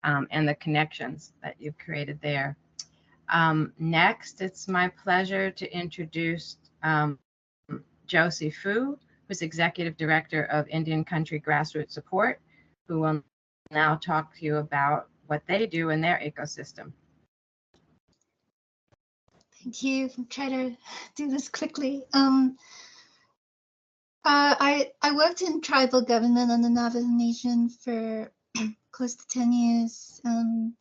D: and the connections that you've created there. Next, it's my pleasure to introduce Josie Fu, who's Executive Director of Indian Country Grassroots Support, who will now talk to you about what they do in their ecosystem.
I: Thank you. I'll try to do this quickly. I worked in tribal government on the Navajo Nation for close to 10 years in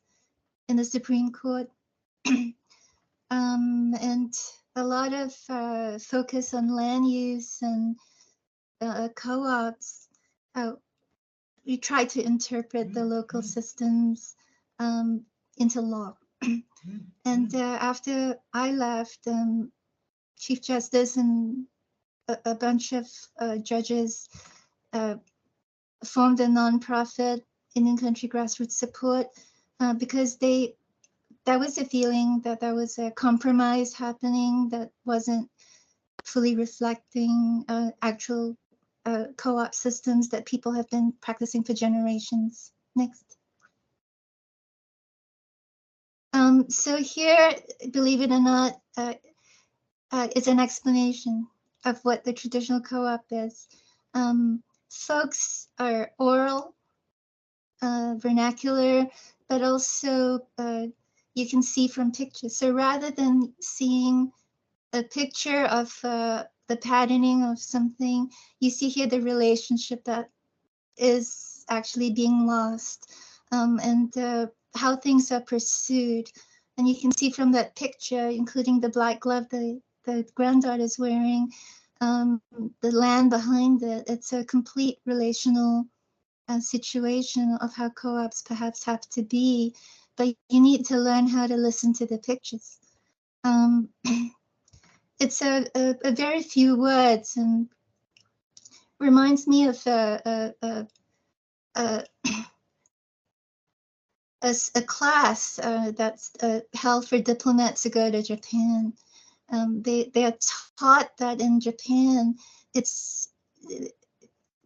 I: the Supreme Court. And a lot of focus on land use and co-ops. We try to interpret the local systems into law. And after I left, Chief Justice and a bunch of judges formed a nonprofit, Indian Country Grassroots Support, because there was a feeling that there was a compromise happening that wasn't fully reflecting actual co-op systems that people have been practicing for generations. Next. So here, believe it or not, is an explanation of what the traditional co-op is. Folks are oral, vernacular, but also you can see from pictures. So rather than seeing a picture of the patterning of something, you see here the relationship that is actually being lost, and how things are pursued. And you can see from that picture, including the black glove the granddaughter is wearing, the land behind it. It's a complete relational situation of how co-ops perhaps have to be, but you need to learn how to listen to the pictures. It's a very few words and reminds me of a class that's held for diplomats to go to Japan. They are taught that in Japan, it's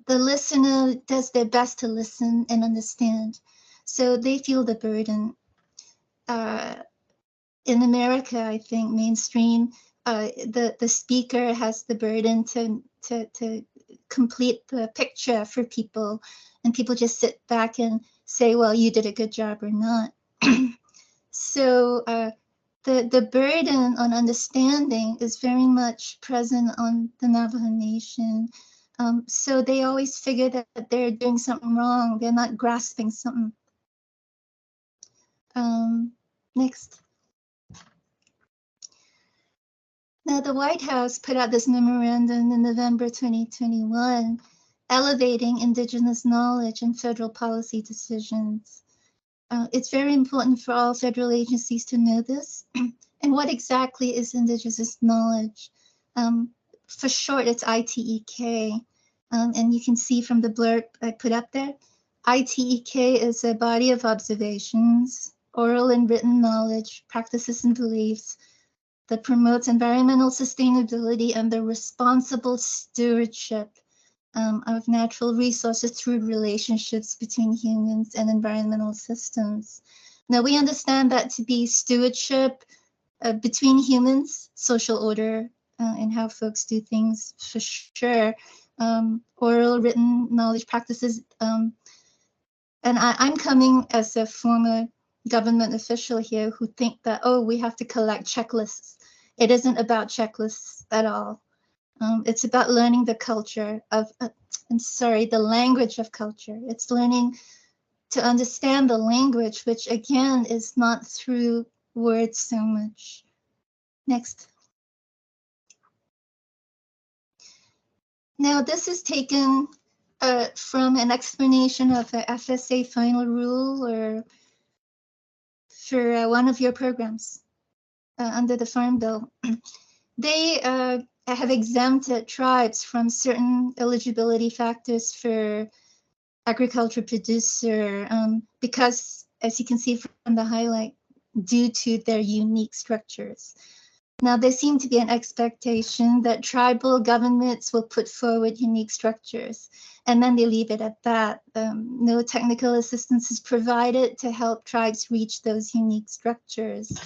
I: the listener does their best to listen and understand, so they feel the burden. In America, I think mainstream, the speaker has the burden to complete the picture for people, and people just sit back and say, well, you did a good job or not. So the burden on understanding is very much present on the Navajo Nation. So they always figure that they're doing something wrong. They're not grasping something. Next. Now, the White House put out this memorandum in November 2021, elevating Indigenous knowledge in federal policy decisions. It's very important for all federal agencies to know this. And what exactly is Indigenous knowledge? For short, it's ITEK. And you can see from the blurb I put up there, ITEK is a body of observations, oral and written knowledge, practices and beliefs that promotes environmental sustainability and the responsible stewardship of natural resources through relationships between humans and environmental systems. Now, we understand that to be stewardship between humans, social order, and how folks do things for sure. Oral, written knowledge practices. And I'm coming as a former government official here who think that, oh, we have to collect checklists. It isn't about checklists at all. It's about learning the culture of, the language of culture. It's learning to understand the language, which again is not through words so much. Next. Now, this is taken from an explanation of the FSA final rule or for one of your programs under the Farm Bill. They have exempted tribes from certain eligibility factors for agriculture producer because, as you can see from the highlight, due to their unique structures. Now, there seems to be an expectation that tribal governments will put forward unique structures, and then they leave it at that. No technical assistance is provided to help tribes reach those unique structures.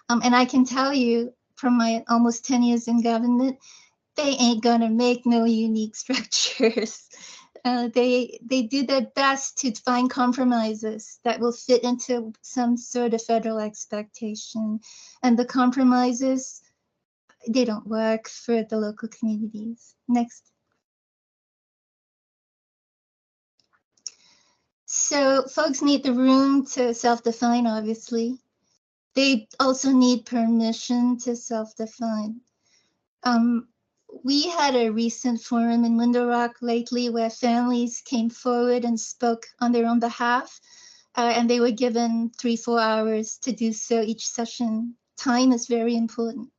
I: And I can tell you from my almost 10 years in government, they ain't gonna make no unique structures. They do their best to find compromises that will fit into some sort of federal expectation. And the compromises, they don't work for the local communities. Next. So folks need the room to self-define, obviously. They also need permission to self-define. We had a recent forum in Window Rock lately where families came forward and spoke on their own behalf, and they were given 3-4 hours to do so each session. Time is very important.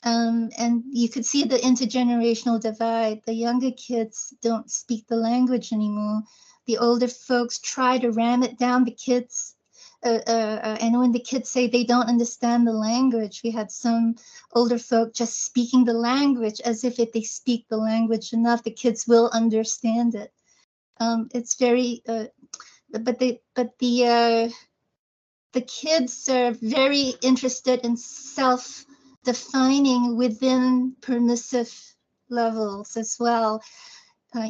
I: And you could see the intergenerational divide. The younger kids don't speak the language anymore. The older folks try to ram it down the kids. And when the kids say they don't understand the language, we had some older folk just speaking the language as if they speak the language enough, the kids will understand it. It's very, but the kids are very interested in self-defining within permissive levels as well.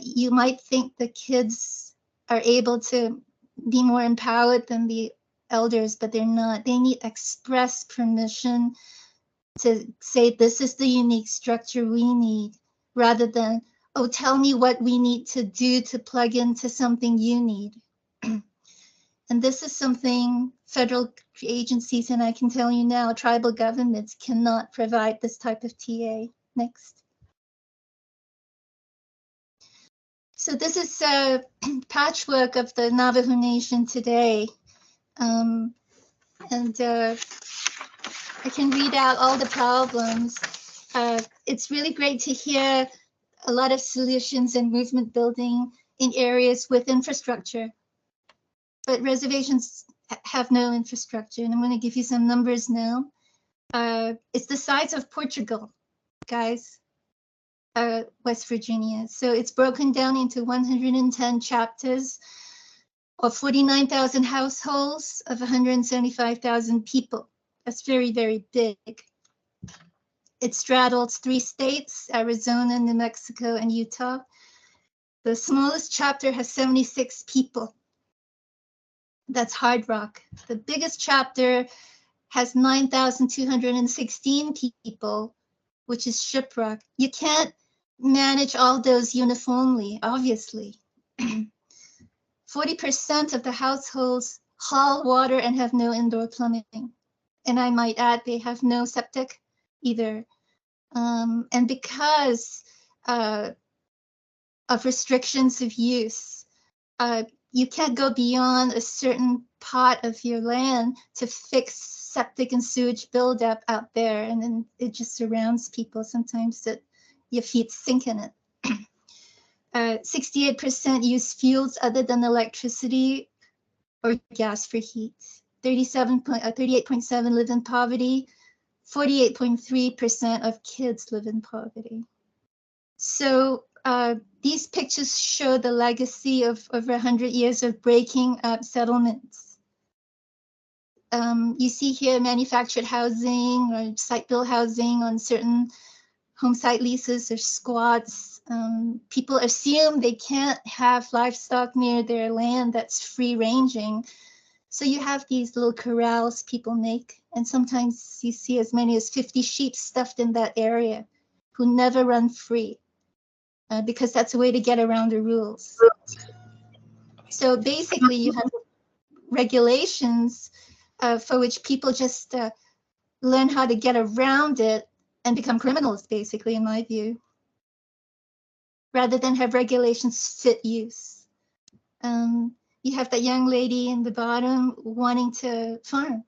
I: You might think the kids are able to be more empowered than the elders, but they're not. They need express permission to say, this is the unique structure we need, rather than, oh, tell me what we need to do to plug into something you need. And this is something federal agencies, and I can tell you now, tribal governments cannot provide this type of TA. Next. So this is a patchwork of the Navajo Nation today. And I can read out all the problems. It's really great to hear a lot of solutions and movement building in areas with infrastructure. But reservations have no infrastructure. And I'm going to give you some numbers now. It's the size of Portugal, guys, West Virginia. So it's broken down into 110 chapters of 49,000 households of 175,000 people. That's very, very big. It straddles 3 states, Arizona, New Mexico, and Utah. The smallest chapter has 76 people. That's Hard Rock. The biggest chapter has 9,216 people, which is Shiprock. You can't manage all those uniformly, obviously. 40% of the households haul water and have no indoor plumbing. And I might add, they have no septic either. And because of restrictions of use, you can't go beyond a certain part of your land to fix septic and sewage buildup out there. And then it just surrounds people. Sometimes that your feet sink in it. 68% use fuels other than electricity or gas for heat. 38.7 live in poverty. 48.3% of kids live in poverty. So these pictures show the legacy of over 100 years of breaking up settlements. You see here manufactured housing or site-built housing on certain home site leases or squats. People assume they can't have livestock near their land that's free-ranging. So you have these little corrals people make, and sometimes you see as many as 50 sheep stuffed in that area who never run free because that's a way to get around the rules. So basically you have regulations for which people just learn how to get around it and become criminals, basically, in my view, rather than have regulations fit use. You have that young lady in the bottom wanting to farm,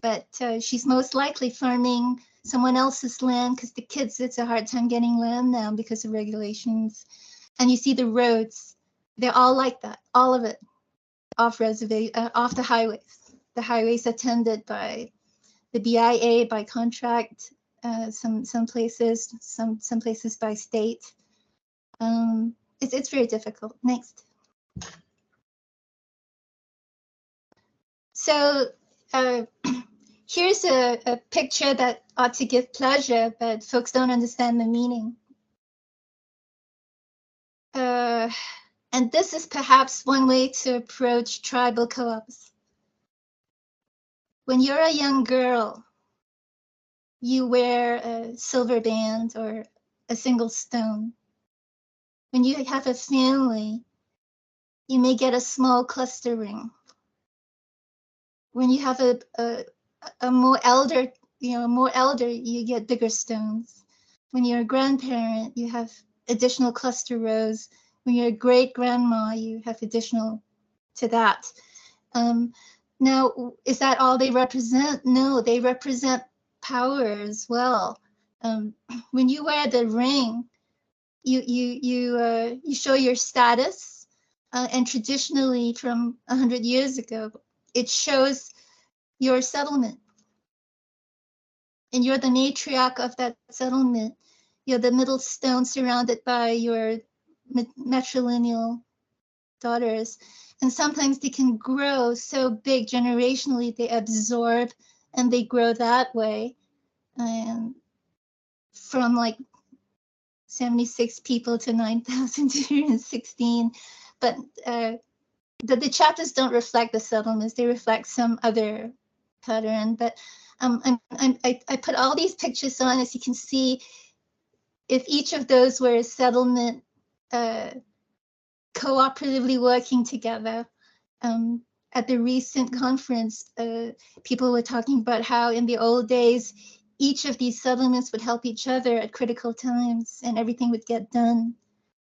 I: but she's most likely farming someone else's land because the kids, it's a hard time getting land now because of regulations. And you see the roads, they're all like that, all of it, off the highways. The highways attended by the BIA by contract, some places, some places by state. It's very difficult. Next. So here's a picture that ought to give pleasure, but folks don't understand the meaning. And this is perhaps one way to approach tribal co-ops. When you're a young girl, you wear a silver band or a single stone. When you have a family, you may get a small cluster ring. When you have a more elder, you get bigger stones. When you're a grandparent, you have additional cluster rows. When you're a great grandma, you have additional to that. Now, is that all they represent? No, they represent power as well. When you wear the ring, you show your status, and traditionally from 100 years ago, it shows your settlement. And you're the matriarch of that settlement. You're the middle stone surrounded by your matrilineal daughters. And sometimes they can grow so big generationally, they absorb and they grow that way. And from like 76 people to 9,216. But the chapters don't reflect the settlements, they reflect some other pattern. But I put all these pictures on, as you can see, if each of those were a settlement cooperatively working together. At the recent conference, people were talking about how in the old days, each of these settlements would help each other at critical times and everything would get done.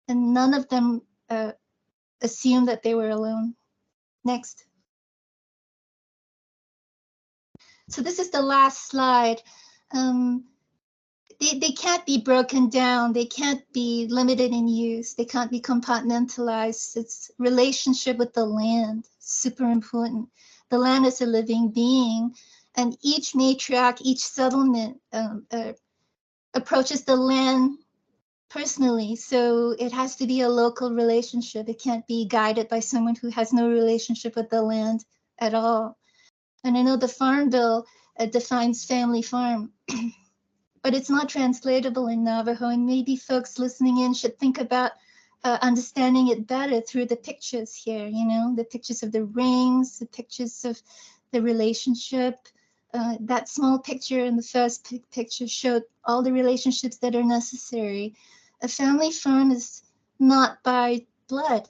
I: and none of them assumed that they were alone. Next. So this is the last slide. They can't be broken down. They can't be limited in use. They can't be compartmentalized. It's relationship with the land, super important. The land is a living being, and each matriarch, each settlement approaches the land personally. So it has to be a local relationship. It can't be guided by someone who has no relationship with the land at all. And I know the Farm Bill defines family farm, but it's not translatable in Navajo. And maybe folks listening in should think about understanding it better through the pictures here, you know, the pictures of the rings, the pictures of the relationship. That small picture in the first picture showed all the relationships that are necessary. A family farm is not by blood.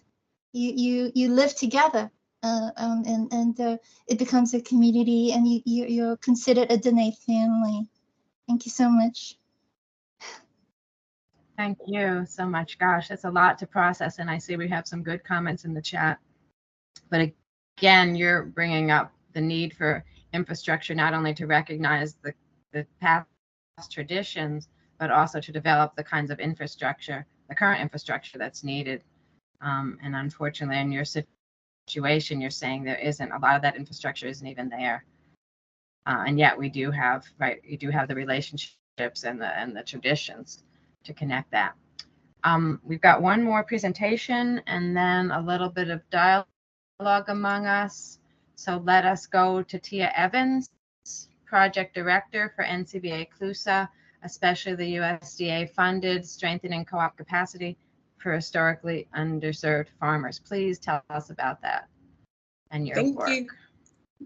I: You live together, and it becomes a community, and you're considered a Dene family. Thank you so much.
D: Thank you so much. Gosh, that's a lot to process, and I see we have some good comments in the chat. But again, you're bringing up the need for infrastructure, not only to recognize the past traditions, but also to develop the kinds of infrastructure, the current infrastructure that's needed. And unfortunately, in your situation, you're saying there isn't, a lot of that infrastructure isn't even there. And yet we do have, right, you do have the relationships and the traditions to connect that. We've got one more presentation and then a little bit of dialogue among us. So let us go to Tia Evans, Project Director for NCBA CLUSA, especially the USDA funded Strengthening Co-op Capacity for Historically Underserved Farmers. Please tell us about that and your work.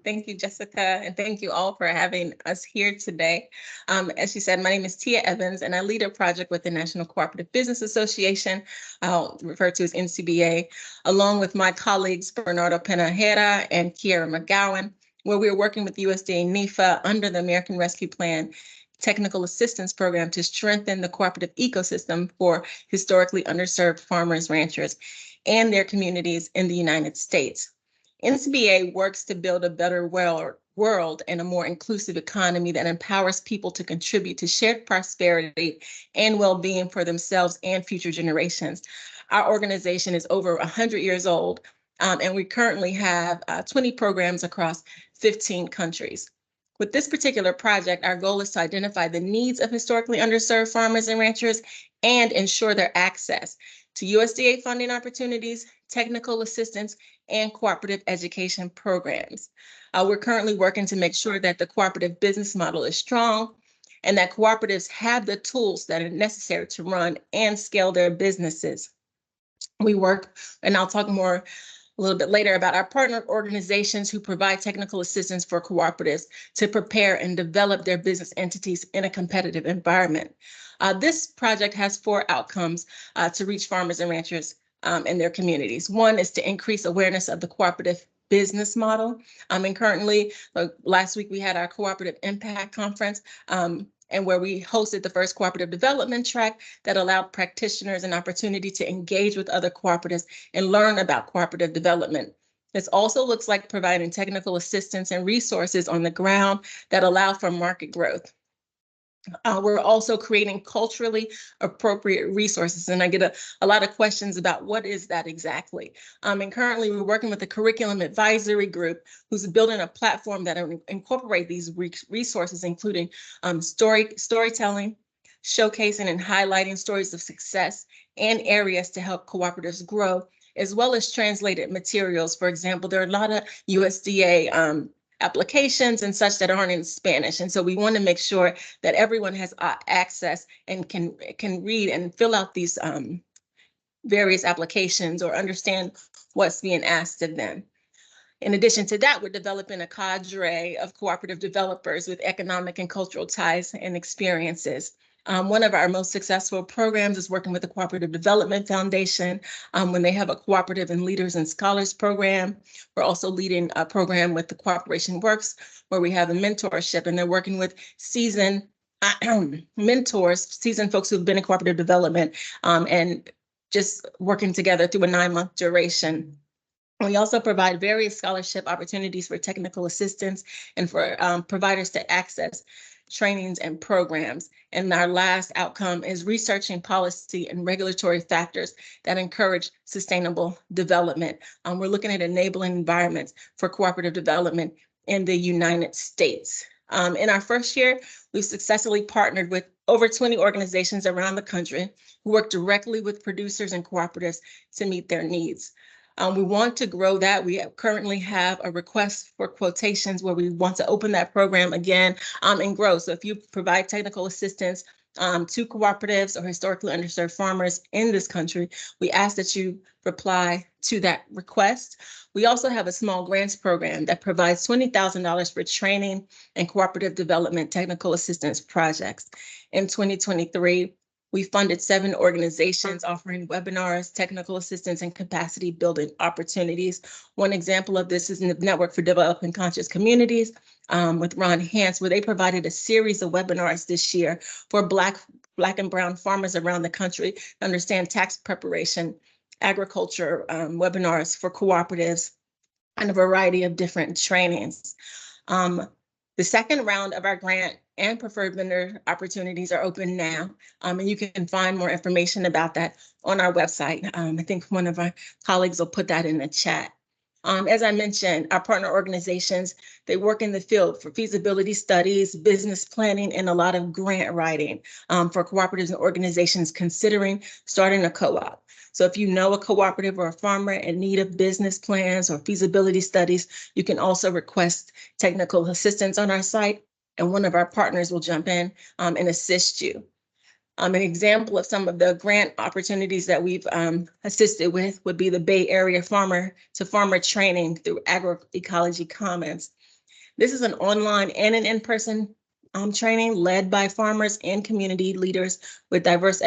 J: Thank you, Jessica, and thank you all for having us here today. As you said, my name is Tia Evans, and I lead a project with the National Cooperative Business Association, I'll refer to as NCBA, along with my colleagues Bernardo Penajera and Kiera McGowan, where we are working with USDA NEFA under the American Rescue Plan Technical Assistance Program to strengthen the cooperative ecosystem for historically underserved farmers, ranchers, and their communities in the United States. NCBA works to build a better world and a more inclusive economy that empowers people to contribute to shared prosperity and well-being for themselves and future generations. Our organization is over 100 years old, and we currently have 20 programs across 15 countries. With this particular project, our goal is to identify the needs of historically underserved farmers and ranchers and ensure their access to USDA funding opportunities, technical assistance, and cooperative education programs. We're currently working to make sure that the cooperative business model is strong and that cooperatives have the tools that are necessary to run and scale their businesses. We work, and I'll talk more a little bit later about our partner organizations who provide technical assistance for cooperatives to prepare and develop their business entities in a competitive environment. This project has 4 outcomes to reach farmers and ranchers in their communities. One is to increase awareness of the cooperative business model. And currently, last week we had our Cooperative Impact Conference, and where we hosted the first cooperative development track that allowed practitioners an opportunity to engage with other cooperatives and learn about cooperative development. This also looks like providing technical assistance and resources on the ground that allow for market growth. We're also creating culturally appropriate resources, and I get a lot of questions about what is that exactly. And currently we're working with the Curriculum Advisory Group, who's building a platform that incorporate these resources, including storytelling, showcasing and highlighting stories of success and areas to help cooperatives grow, as well as translated materials. For example, there are a lot of USDA applications and such that aren't in Spanish. And so we want to make sure that everyone has access and can read and fill out these various applications or understand what's being asked of them. In addition to that, we're developing a cadre of cooperative developers with economic and cultural ties and experiences. One of our most successful programs is working with the Cooperative Development Foundation when they have a Cooperative and Leaders and Scholars program. We're also leading a program with the Cooperation Works, where we have a mentorship, and they're working with seasoned mentors, seasoned folks who've been in cooperative development and just working together through a 9-month duration. We also provide various scholarship opportunities for technical assistance and for providers to access trainings and programs. And our last outcome is researching policy and regulatory factors that encourage sustainable development. We're looking at enabling environments for cooperative development in the United States. In our first year, we've successfully partnered with over 20 organizations around the country who work directly with producers and cooperatives to meet their needs. We want to grow that. We currently have a request for quotations where we want to open that program again and grow. So if you provide technical assistance to cooperatives or historically underserved farmers in this country, we ask that you reply to that request. We also have a small grants program that provides $20,000 for training and cooperative development technical assistance projects. In 2023, we funded 7 organizations offering webinars, technical assistance, and capacity building opportunities. One example of this is the Network for Developing Conscious Communities with Ron Hance, where they provided a series of webinars this year for Black and Brown farmers around the country to understand tax preparation, agriculture webinars for cooperatives, and a variety of different trainings. The second round of our grant and preferred vendor opportunities are open now, and you can find more information about that on our website. I think one of our colleagues will put that in the chat. As I mentioned, our partner organizations, they work in the field for feasibility studies, business planning, and a lot of grant writing for cooperatives and organizations considering starting a co-op. So if you know a cooperative or a farmer in need of business plans or feasibility studies, you can also request technical assistance on our site, and one of our partners will jump in and assist you. An example of some of the grant opportunities that we've assisted with would be the Bay Area Farmer to Farmer Training through Agroecology Commons. This is an online and an in-person training led by farmers and community leaders with diverse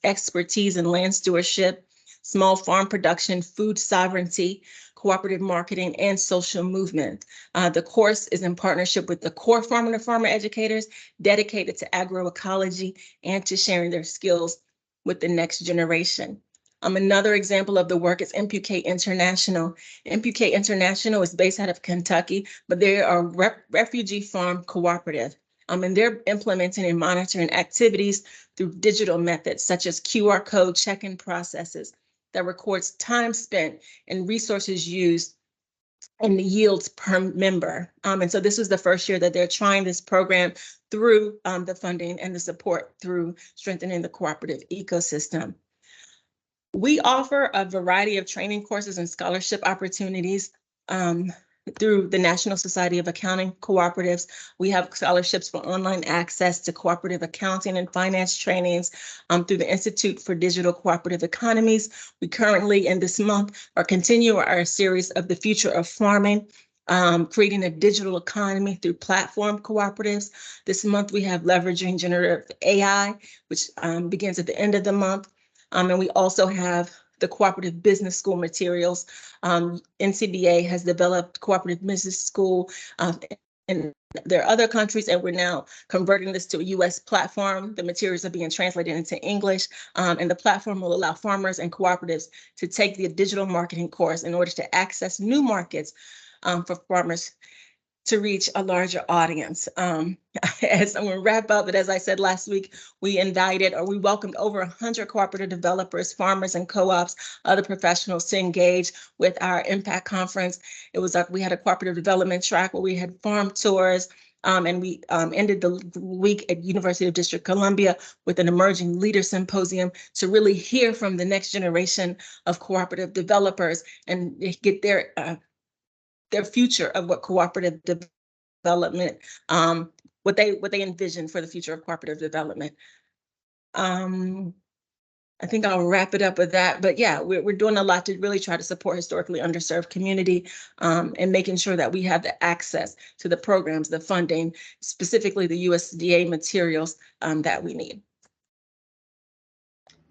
J: expertise in land stewardship, small farm production, food sovereignty, cooperative marketing, and social movement. The course is in partnership with the core farmer to farmer educators dedicated to agroecology and to sharing their skills with the next generation. Another example of the work is MPK International. MPK International is based out of Kentucky, but they are a refugee farm cooperative. And they're implementing and monitoring activities through digital methods such as QR code check-in processes that records time spent and resources used and the yields per member. And so this was the first year that they're trying this program through the funding and the support through strengthening the cooperative ecosystem. We offer a variety of training courses and scholarship opportunities through the National Society of Accounting Cooperatives. We have scholarships for online access to cooperative accounting and finance trainings through the Institute for Digital Cooperative Economies. We currently, in this month, are continuing our series of the future of farming, creating a digital economy through platform cooperatives. This month, we have leveraging generative AI, which begins at the end of the month. And we also have the Cooperative Business School materials. NCBA has developed Cooperative Business School in their other countries, and we're now converting this to a US platform. The materials are being translated into English, and the platform will allow farmers and cooperatives to take the digital marketing course in order to access new markets for farmers to reach a larger audience. As I'm gonna wrap up, but as I said last week, we welcomed over 100 cooperative developers, farmers, and co-ops, other professionals to engage with our Impact Conference. It was we had a cooperative development track where we had farm tours, and we ended the week at University of District Columbia with an emerging leader symposium to really hear from the next generation of cooperative developers and get their future of what cooperative development, what they envision for the future of cooperative development. I think I'll wrap it up with that. But yeah, we're doing a lot to really try to support historically underserved community and making sure that we have the access to the programs, the funding, specifically the USDA materials that we need.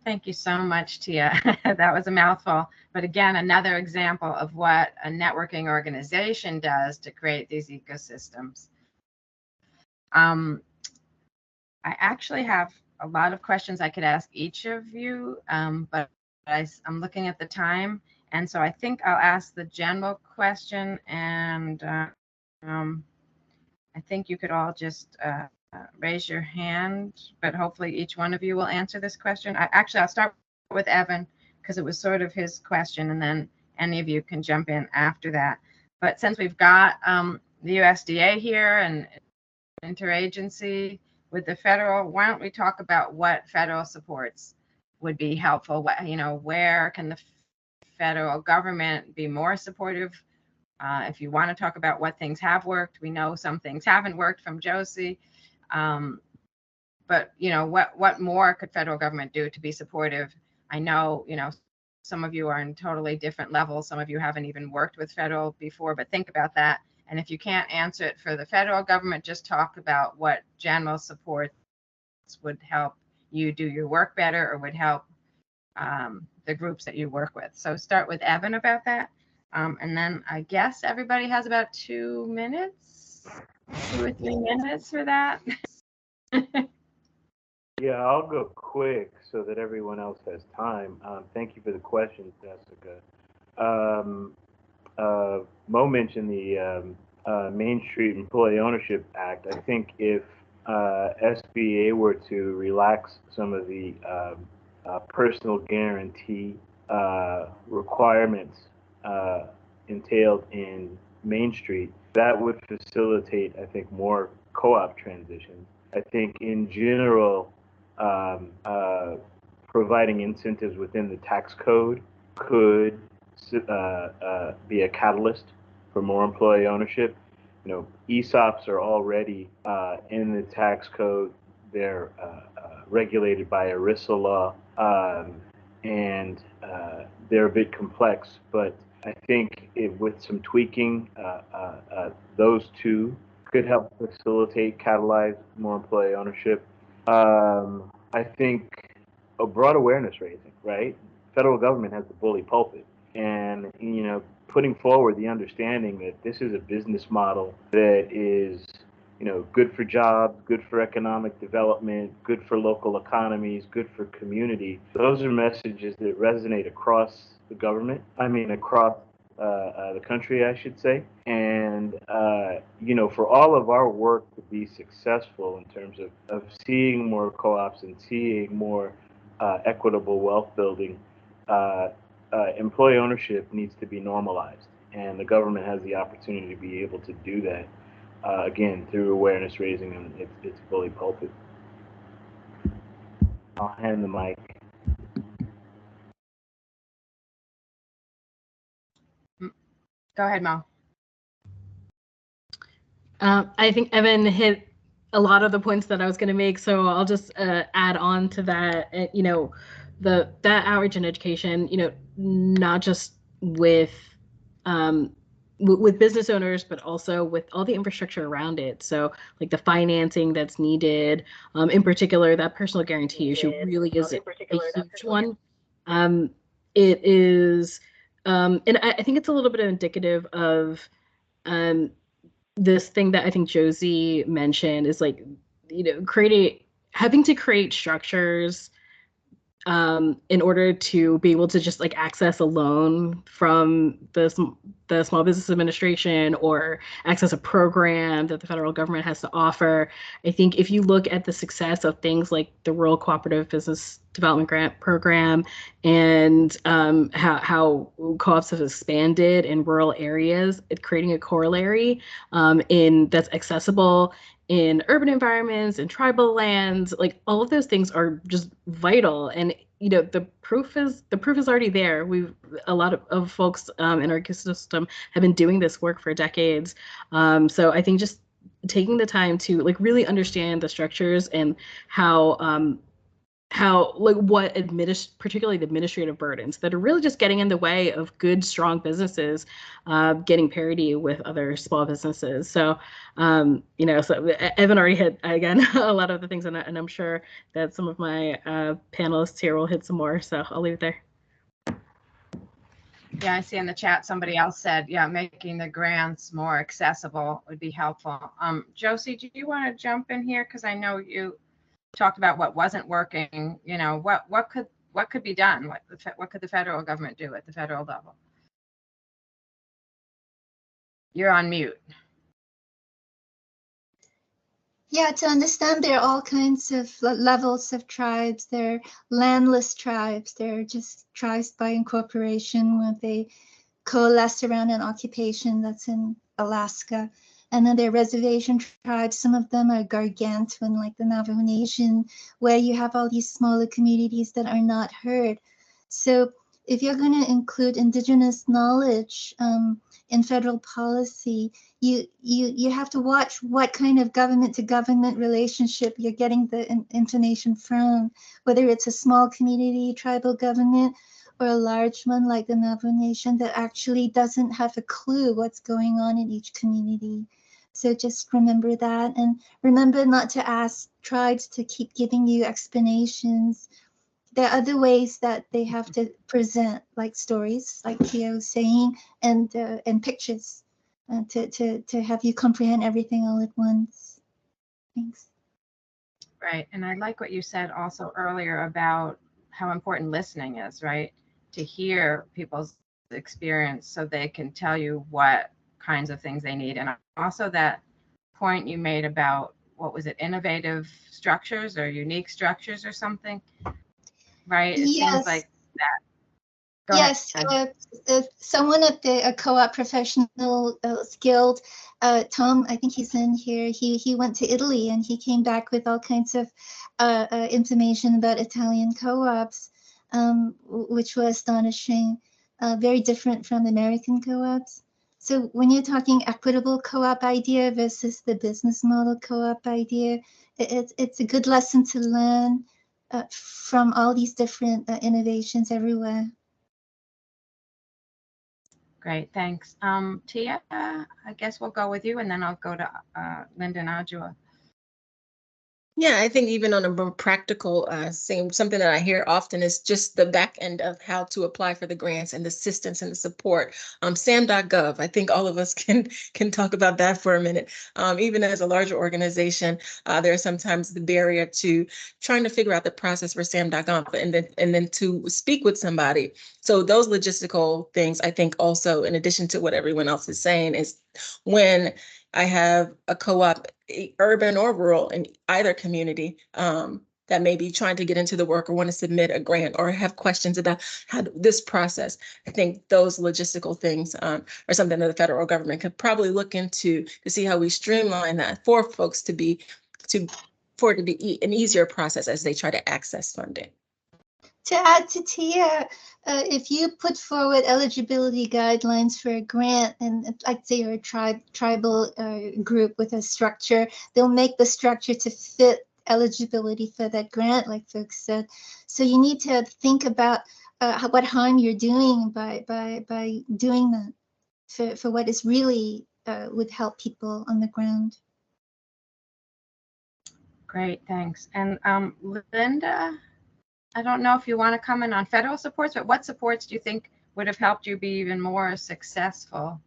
D: Thank you so much, Tia. That was a mouthful. But again, another example of what a networking organization does to create these ecosystems. I actually have a lot of questions I could ask each of you, but I'm looking at the time, and so I think I'll ask the general question, and I think you could all just raise your hand, but hopefully each one of you will answer this question. I'll start with Evan because it was sort of his question, and then any of you can jump in after that. But since we've got the USDA here and interagency with the federal, why don't we talk about what federal supports would be helpful? Where can the federal government be more supportive? If you want to talk about what things have worked, we know some things haven't worked from Josie. But what more could federal government do to be supportive? I know, some of you are in totally different levels. Some of you haven't even worked with federal before, but think about that. And if you can't answer it for the federal government, just talk about what general supports would help you do your work better or would help the groups that you work with. So start with Evan about that. And then I guess everybody has about 2 minutes, 2 or 3 minutes for that.
G: Yeah, I'll go quick so that everyone else has time. Thank you for the question, Jessica. Mo mentioned the Main Street Employee Ownership Act. I think if SBA were to relax some of the personal guarantee requirements entailed in Main Street, that would facilitate, I think, more co-op transitions. I think in general, providing incentives within the tax code could be a catalyst for more employee ownership. ESOPs are already in the tax code. They're regulated by ERISA law, and they're a bit complex, but I think with some tweaking, those two could help facilitate, catalyze more employee ownership. I think a broad awareness raising, right? Federal government has the bully pulpit, and putting forward the understanding that this is a business model that is good for jobs, good for economic development, good for local economies, good for community. Those are messages that resonate across the government. Across the country, I should say. And, for all of our work to be successful in terms of seeing more co-ops and seeing more equitable wealth building, employee ownership needs to be normalized. And the government has the opportunity to be able to do that, again, through awareness raising and its bully pulpit. I'll hand the mic.
D: Go ahead, Mo.
H: I think Evan hit a lot of the points that I was going to make, so I'll just add on to that. That outreach and education, not just with business owners, but also with all the infrastructure around it. So like the financing that's needed, in particular, that personal guarantee issue really is a huge one. It is, and I think it's a little bit indicative of this thing that I think Josie mentioned is like, having to create structures in order to be able to just like access a loan from the Small Business Administration or access a program that the federal government has to offer. I think if you look at the success of things like the Rural Cooperative Business Development Grant Program and how co-ops have expanded in rural areas, creating a corollary that's accessible in urban environments and tribal lands, like all of those things are just vital. And the proof is already there. A lot of folks in our ecosystem have been doing this work for decades. So I think just taking the time to like really understand the structures and how particularly the administrative burdens that are really just getting in the way of good, strong businesses getting parity with other small businesses. So, so Evan already hit, again, a lot of the things, and I'm sure that some of my panelists here will hit some more. So I'll leave it there.
D: Yeah, I see in the chat somebody else said, making the grants more accessible would be helpful. Josie, do you want to jump in here? Because I know you talked about what wasn't working. What what could be done? What could the federal government do at the federal level? You're on mute.
I: Yeah, to understand there are all kinds of levels of tribes. There are landless tribes. They're just tribes by incorporation where they coalesce around an occupation that's in Alaska. And then there are reservation tribes. Some of them are gargantuan, like the Navajo Nation, where you have all these smaller communities that are not heard. So if you're going to include indigenous knowledge in federal policy, you have to watch what kind of government to government relationship you're getting the information from, whether it's a small community tribal government or a large one like the Navajo Nation that actually doesn't have a clue what's going on in each community. So just remember that, and remember not to ask tribes to keep giving you explanations. There are other ways that they have to present, like stories, like Tia was saying, and pictures to have you comprehend everything all at once. Thanks.
D: Right. And I like what you said also earlier about how important listening is, right? To hear people's experience so they can tell you what kinds of things they need. And also that point you made about, what was it, innovative structures or unique structures or something, right? It
I: Yes.
D: seems like that. Go
I: Yes, someone at the co-op professional guild, Tom, I think he's in here. He went to Italy and he came back with all kinds of information about Italian co-ops, which was astonishing, very different from American co-ops. So when you're talking equitable co-op idea versus the business model co-op idea, it's a good lesson to learn from all these different innovations everywhere.
D: Great, thanks. Tia, I guess we'll go with you, and then I'll go to Linda and Adjoa.
J: Yeah, I think even on a more practical something that I hear often is just the back end of how to apply for the grants and the assistance and the support. SAM.gov, I think all of us can talk about that for a minute. Even as a larger organization, there's sometimes the barrier to trying to figure out the process for SAM.gov and then to speak with somebody. So those logistical things, I think also, in addition to what everyone else is saying, is when I have a co-op, urban or rural, in either community that may be trying to get into the work or want to submit a grant or have questions about how this process. I think those logistical things are something that the federal government could probably look into to see how we streamline that for folks for it to be an easier process as they try to access funding.
I: To add to Tia, if you put forward eligibility guidelines for a grant, and like say you're a tribal group with a structure, they'll make the structure to fit eligibility for that grant, like folks said. So you need to think about what harm you're doing by doing that for what is really would help people on the ground.
D: Great, thanks. And Linda, I don't know if you want to comment on federal supports, but what supports do you think would have helped you be even more successful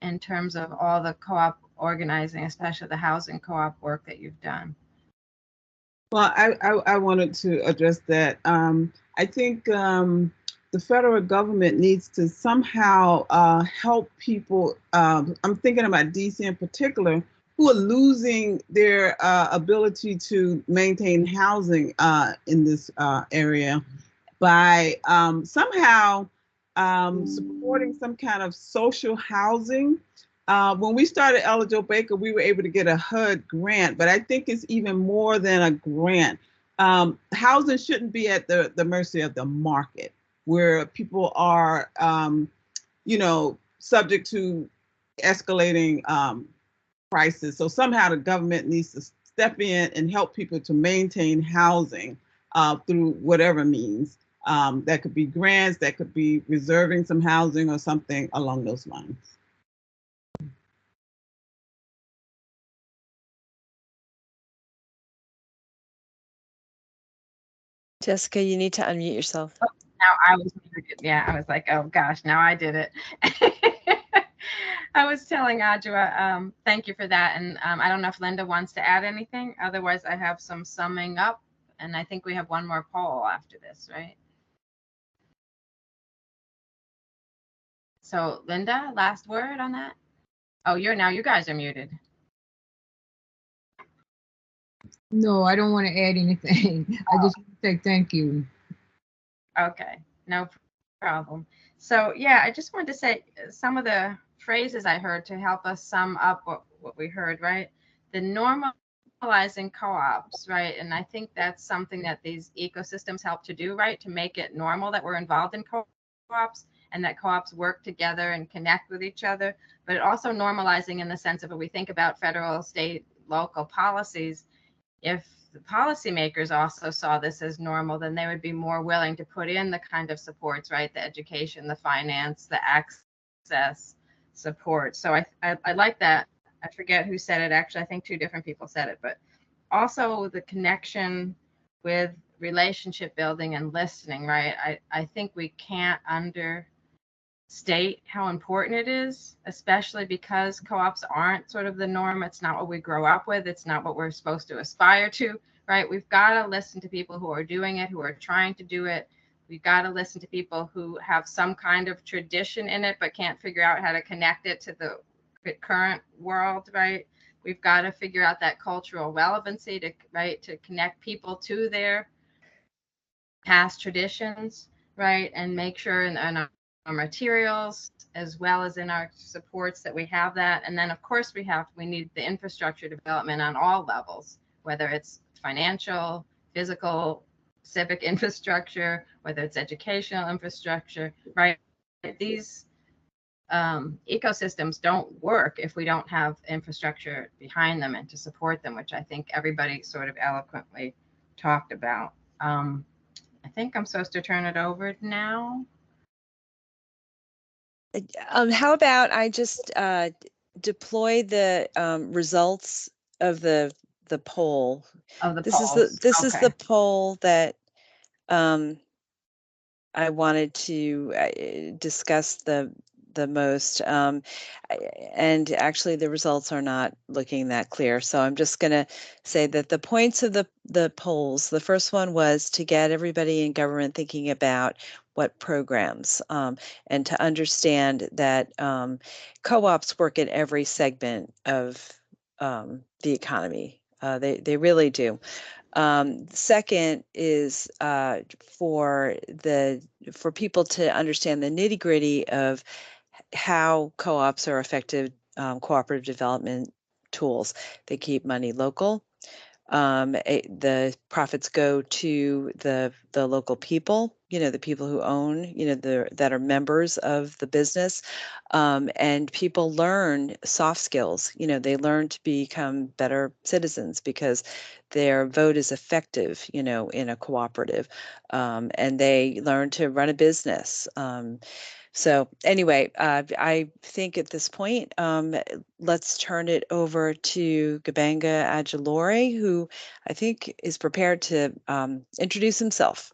D: in terms of all the co-op organizing, especially the housing co-op work that you've done?
F: Well, I wanted to address that. I think the federal government needs to somehow help people. I'm thinking about DC in particular, who are losing their ability to maintain housing in this area by somehow supporting some kind of social housing. When we started Eligible Baker, we were able to get a HUD grant, but I think it's even more than a grant. Housing shouldn't be at the mercy of the market, where people are, subject to escalating prices. So somehow the government needs to step in and help people to maintain housing through whatever means. That could be grants, that could be reserving some housing or something along those lines.
C: Jessica, you need to unmute yourself.
D: Oh, now I was like, oh gosh, now I did it. I was telling Adjoa, thank you for that. And I don't know if Linda wants to add anything. Otherwise, I have some summing up. And I think we have one more poll after this, right? So Linda, last word on that? Oh, you guys are muted.
E: No, I don't want to add anything. I just want to say thank you.
D: Okay, no problem. So yeah, I just wanted to say some of the phrases I heard to help us sum up what we heard, right? The normalizing co-ops, right? And I think that's something that these ecosystems help to do, right? To make it normal that we're involved in co-ops and that co-ops work together and connect with each other, but also normalizing in the sense of when we think about federal, state, local policies, if the policymakers also saw this as normal, then they would be more willing to put in the kind of supports, right? The education, the finance, the access support. So I like that. I forget who said it. Actually, I think two different people said it, but also the connection with relationship building and listening, right? I think we can't understate how important it is, especially because co-ops aren't sort of the norm. It's not what we grow up with. It's not what we're supposed to aspire to, right? We've got to listen to people who are doing it, who are trying to do it. We've got to listen to people who have some kind of tradition in it, but can't figure out how to connect it to the current world, right? We've got to figure out that cultural relevancy to connect people to their past traditions, right? And make sure in our materials as well as in our supports that we have that. And then of course we need the infrastructure development on all levels, whether it's financial, physical, civic infrastructure, whether it's educational infrastructure, right? These ecosystems don't work if we don't have infrastructure behind them and to support them, which I think everybody sort of eloquently talked about. I think I'm supposed to turn it over now.
C: How about I just deploy the results of the poll? This is the poll that I wanted to discuss the most, and actually the results are not looking that clear. So I'm just going to say that the points of the polls, the first one was to get everybody in government thinking about what programs, and to understand that co-ops work in every segment of the economy. They really do. Second is for people to understand the nitty-gritty of how co-ops are effective cooperative development tools. They keep money local. The profits go to the local people, the people who own, that are members of the business, and people learn soft skills. They learn to become better citizens because their vote is effective, in a cooperative, and they learn to run a business. So anyway, I think at this point, let's turn it over to Gabanga Ajalore, who I think is prepared to introduce himself.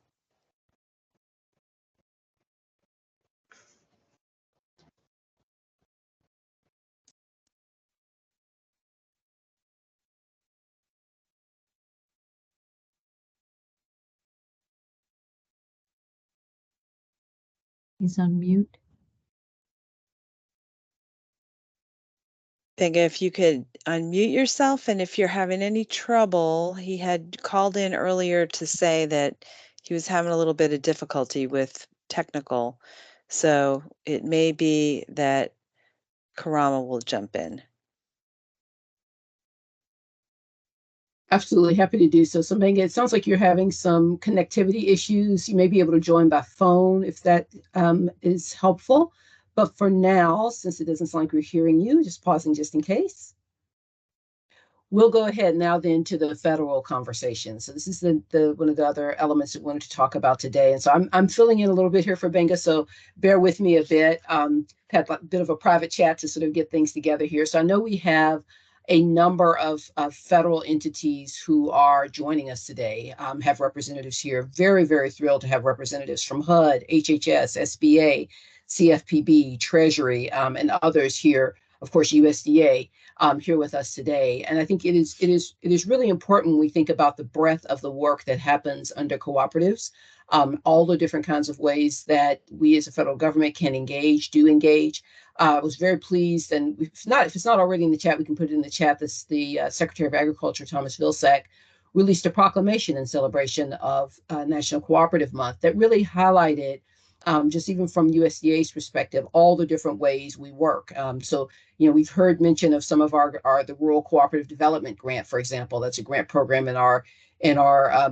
K: He's on mute.
C: Benga, if you could unmute yourself, and if you're having any trouble, he had called in earlier to say that he was having a little bit of difficulty with technical. So it may be that Karama will jump in.
B: Absolutely happy to do so. So Benga, it sounds like you're having some connectivity issues. You may be able to join by phone if that is helpful. But for now, since it doesn't sound like we're hearing you, just pausing just in case. We'll go ahead now then to the federal conversation. So this is the one of the other elements that we wanted to talk about today. And so I'm filling in a little bit here for Benga, so bear with me a bit. Had a bit of a private chat to sort of get things together here. So I know we have a number of federal entities who are joining us today, have representatives here. Very, very thrilled to have representatives from HUD, HHS, SBA, CFPB, Treasury, and others here of course, USDA here with us today. And I think it is really important when we think about the breadth of the work that happens under cooperatives, all the different kinds of ways that we as a federal government can do engage. I was very pleased, and if it's not already in the chat, we can put it in the chat. The Secretary of Agriculture, Thomas Vilsack, released a proclamation in celebration of National Cooperative Month that really highlighted, just even from USDA's perspective, all the different ways we work. So, we've heard mention of some of the Rural Cooperative Development Grant, for example. That's a grant program in our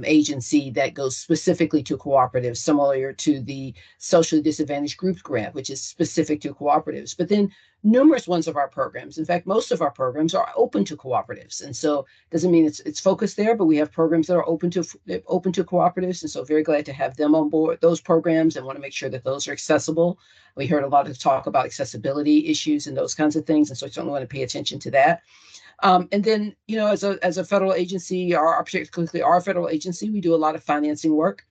B: agency that goes specifically to cooperatives, similar to the Socially Disadvantaged Groups Grant, which is specific to cooperatives. But then numerous ones of our programs, in fact, most of our programs are open to cooperatives. And so doesn't mean it's focused there, but we have programs that are open to cooperatives. And so very glad to have them on board those programs and want to make sure that those are accessible. We heard a lot of talk about accessibility issues and those kinds of things. And so I certainly want to pay attention to that. And then, as a federal agency, particularly our federal agency, we do a lot of financing work.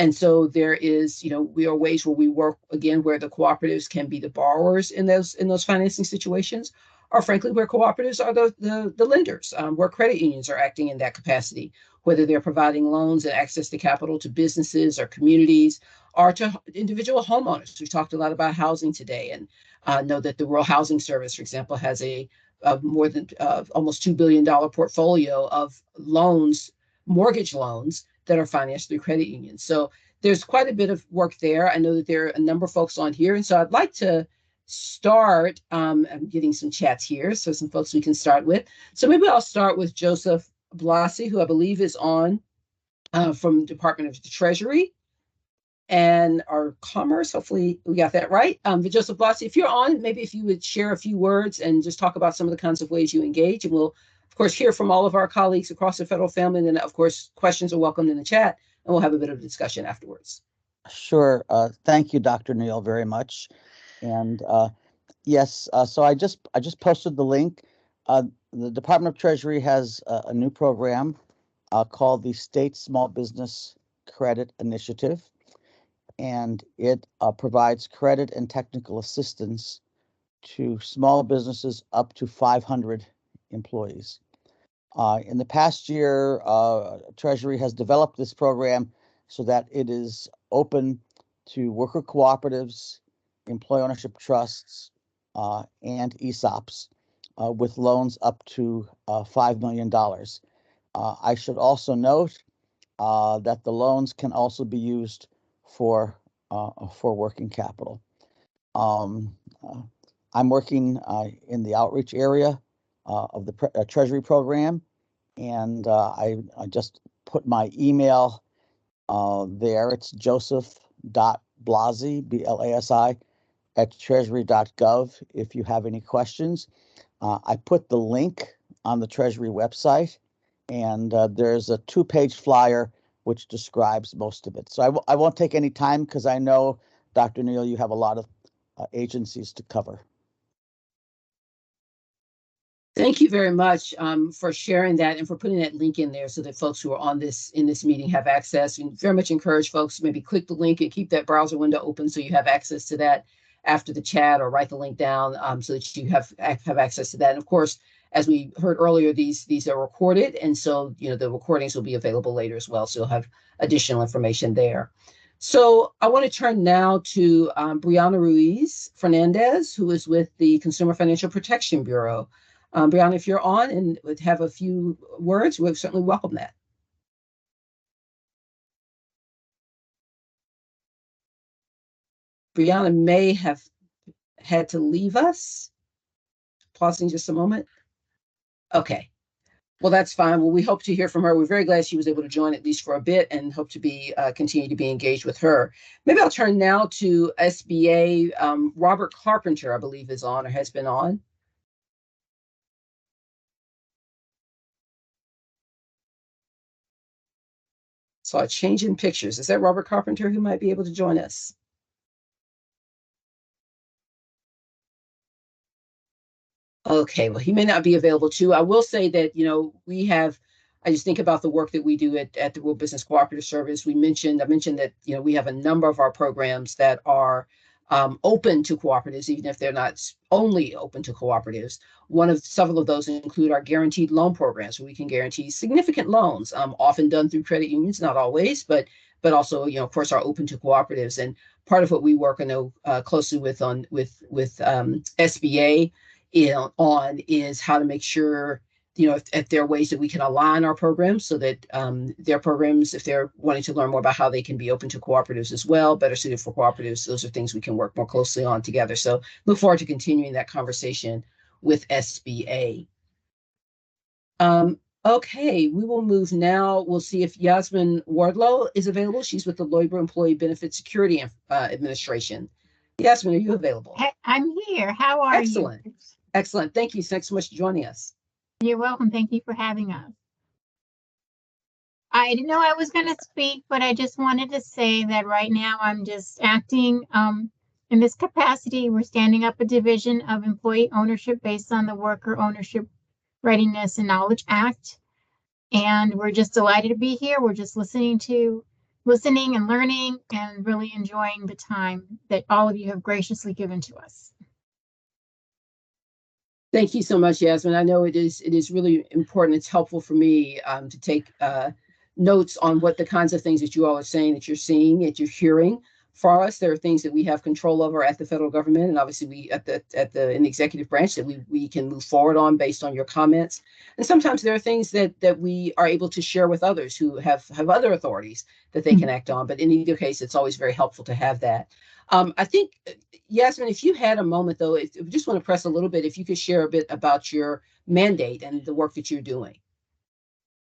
B: And so there is, we are ways where we work, again, where the cooperatives can be the borrowers in those financing situations, or frankly, where cooperatives are the lenders, where credit unions are acting in that capacity, whether they're providing loans and access to capital to businesses or communities or to individual homeowners. We've talked a lot about housing today, and know that the Rural Housing Service, for example, has more than almost $2 billion portfolio of mortgage loans that are financed through credit unions. So there's quite a bit of work there. I know that there are a number of folks on here. And so I'd like to start, I'm getting some chats here, so some folks we can start with. So maybe I'll start with Joseph Blasi, who I believe is on from Department of the Treasury and our Commerce. Hopefully we got that right. But Joseph Blasi, if you're on, maybe if you would share a few words and just talk about some of the kinds of ways you engage. And we'll, of course, hear from all of our colleagues across the federal family. And then, of course, questions are welcomed in the chat, and we'll have a bit of a discussion afterwards.
K: Sure. Thank you, Dr. Neal, very much. And yes, so I just posted the link. The Department of Treasury has a new program called the State Small Business Credit Initiative, and it provides credit and technical assistance to small businesses up to 500 employees. In the past year, Treasury has developed this program so that it is open to worker cooperatives, employee ownership trusts, and ESOPs with loans up to $5 million. I should also note that the loans can also be used for working capital. I'm working in the outreach area of the Treasury program, and I just put my email there. It's joseph.blasi, B-L-A-S-I, at treasury.gov if you have any questions. I put the link on the Treasury website, and there's a 2-page flyer which describes most of it. So I won't take any time because I know, Dr. Neal, you have a lot of agencies to cover.
B: Thank you very much for sharing that and for putting that link in there so that folks who are in this meeting have access. And very much encourage folks to maybe click the link and keep that browser window open so you have access to that after the chat, or write the link down so that you have access to that. And of course, as we heard earlier, these are recorded, and so the recordings will be available later as well. So you'll have additional information there. So I want to turn now to Brianna Ruiz Fernandez, who is with the Consumer Financial Protection Bureau. Brianna, if you're on and would have a few words, we would certainly welcome that. Brianna may have had to leave us. Pausing just a moment. Okay. Well, that's fine. Well, we hope to hear from her. We're very glad she was able to join at least for a bit, and hope to be continue to be engaged with her. Maybe I'll turn now to SBA. Robert Carpenter, I believe, is on or has been on. Saw a change in pictures. Is that Robert Carpenter who might be able to join us? Okay, well, he may not be available too. I will say that, I just think about the work that we do at the Rural Business Cooperative Service. I mentioned that, we have a number of our programs that are open to cooperatives, even if they're not only open to cooperatives. Several of those include our guaranteed loan programs, where we can guarantee significant loans, often done through credit unions, not always, but also, of course, are open to cooperatives. And part of what we work closely with SBA, on is how to make sure, if there are ways that we can align our programs so that their programs, if they're wanting to learn more about how they can be open to cooperatives as well, better suited for cooperatives, those are things we can work more closely on together. So look forward to continuing that conversation with SBA. Okay, we will move now. We'll see if Yasmin Wardlow is available. She's with the Labor Employee Benefit Security Administration. Yasmin, are you available?
L: I'm here. How are
B: Excellent.
L: you?
B: Excellent. Thank you. Thanks so much for joining us.
L: You're welcome. Thank you for having us. I didn't know I was going to speak, but I just wanted to say that right now I'm just acting in this capacity. We're standing up a division of employee ownership based on the Worker Ownership Readiness and Knowledge Act. And we're just delighted to be here. We're just listening and learning and really enjoying the time that all of you have graciously given to us.
B: Thank you so much, Yasmin. I know it is really important. It's helpful for me to take notes on what the kinds of things that you all are saying, that you're seeing, that you're hearing. For us, there are things that we have control over at the federal government, and obviously we in the executive branch that we can move forward on based on your comments. And sometimes there are things that we are able to share with others who have other authorities that they can act on. But in either case, it's always very helpful to have that. I think, Yasmin, if you had a moment, though, if we just want to press a little bit, if you could share a bit about your mandate and the work that you're doing.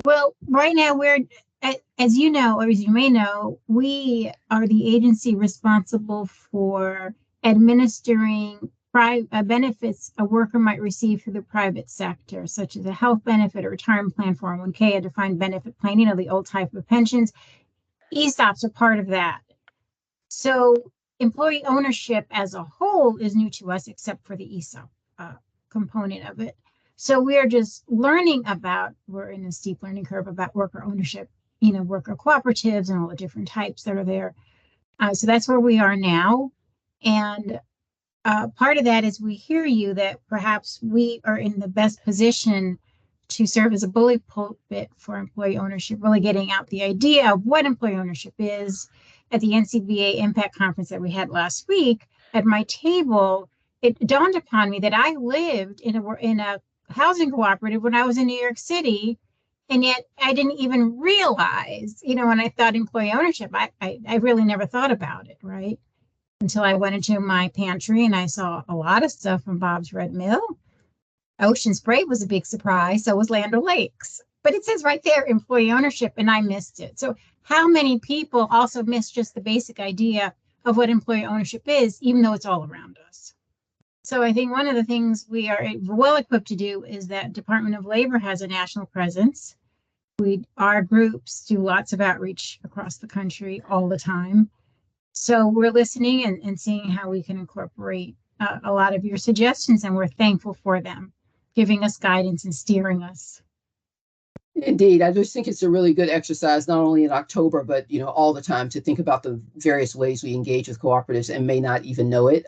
L: Well, right now we're, as you know, or as you may know, we are the agency responsible for administering benefits a worker might receive through the private sector, such as a health benefit, a retirement plan, 401k, a defined benefit plan, the old type of pensions. ESOPs are part of that. So employee ownership as a whole is new to us, except for the ESOP component of it. So we are just learning we're in a steep learning curve about worker ownership, worker cooperatives and all the different types that are there. So that's where we are now. And part of that is we hear you that perhaps we are in the best position to serve as a bully pulpit for employee ownership, really getting out the idea of what employee ownership is. At the NCBA Impact Conference that we had last week, at my table, it dawned upon me that I lived in a housing cooperative when I was in New York City, and yet I didn't even realize, when I thought employee ownership, I really never thought about it, right? Until I went into my pantry and I saw a lot of stuff from Bob's Red Mill. Ocean Spray was a big surprise. So was Land O'Lakes. But it says right there, employee ownership, and I missed it. So how many people also miss just the basic idea of what employee ownership is, even though it's all around us? So I think one of the things we are well equipped to do is that Department of Labor has a national presence. Our groups do lots of outreach across the country all the time. So we're listening and seeing how we can incorporate a lot of your suggestions, and we're thankful for them, giving us guidance and steering us.
B: Indeed, I just think it's a really good exercise, not only in October, but all the time, to think about the various ways we engage with cooperatives and may not even know it.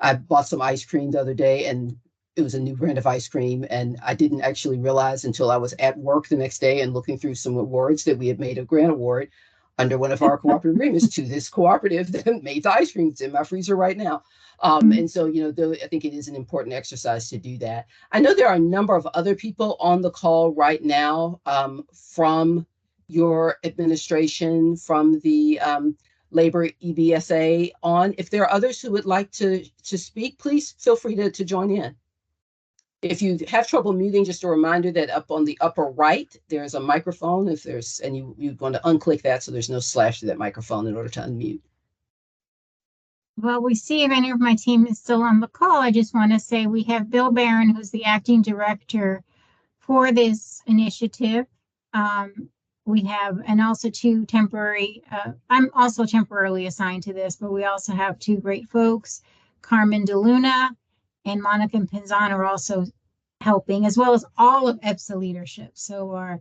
B: I bought some ice cream the other day, and it was a new brand of ice cream, and I didn't actually realize until I was at work the next day and looking through some awards that we had made a grant award under one of our cooperative agreements to this cooperative that made the ice cream. It's in my freezer right now. And so, I think it is an important exercise to do that. I know there are a number of other people on the call right now from your administration, from the Labor EBSA on. If there are others who would like to speak, please feel free to join in. If you have trouble muting, just a reminder that up on the upper right, there's a microphone. And you want to unclick that so there's no slash to that microphone in order to unmute.
L: Well, we see if any of my team is still on the call. I just want to say we have Bill Barron, who's the acting director for this initiative. We have, and also two temporary, I'm also temporarily assigned to this, but we also have two great folks, Carmen DeLuna and Monica Pinzan are also helping, as well as all of EBSA leadership. So our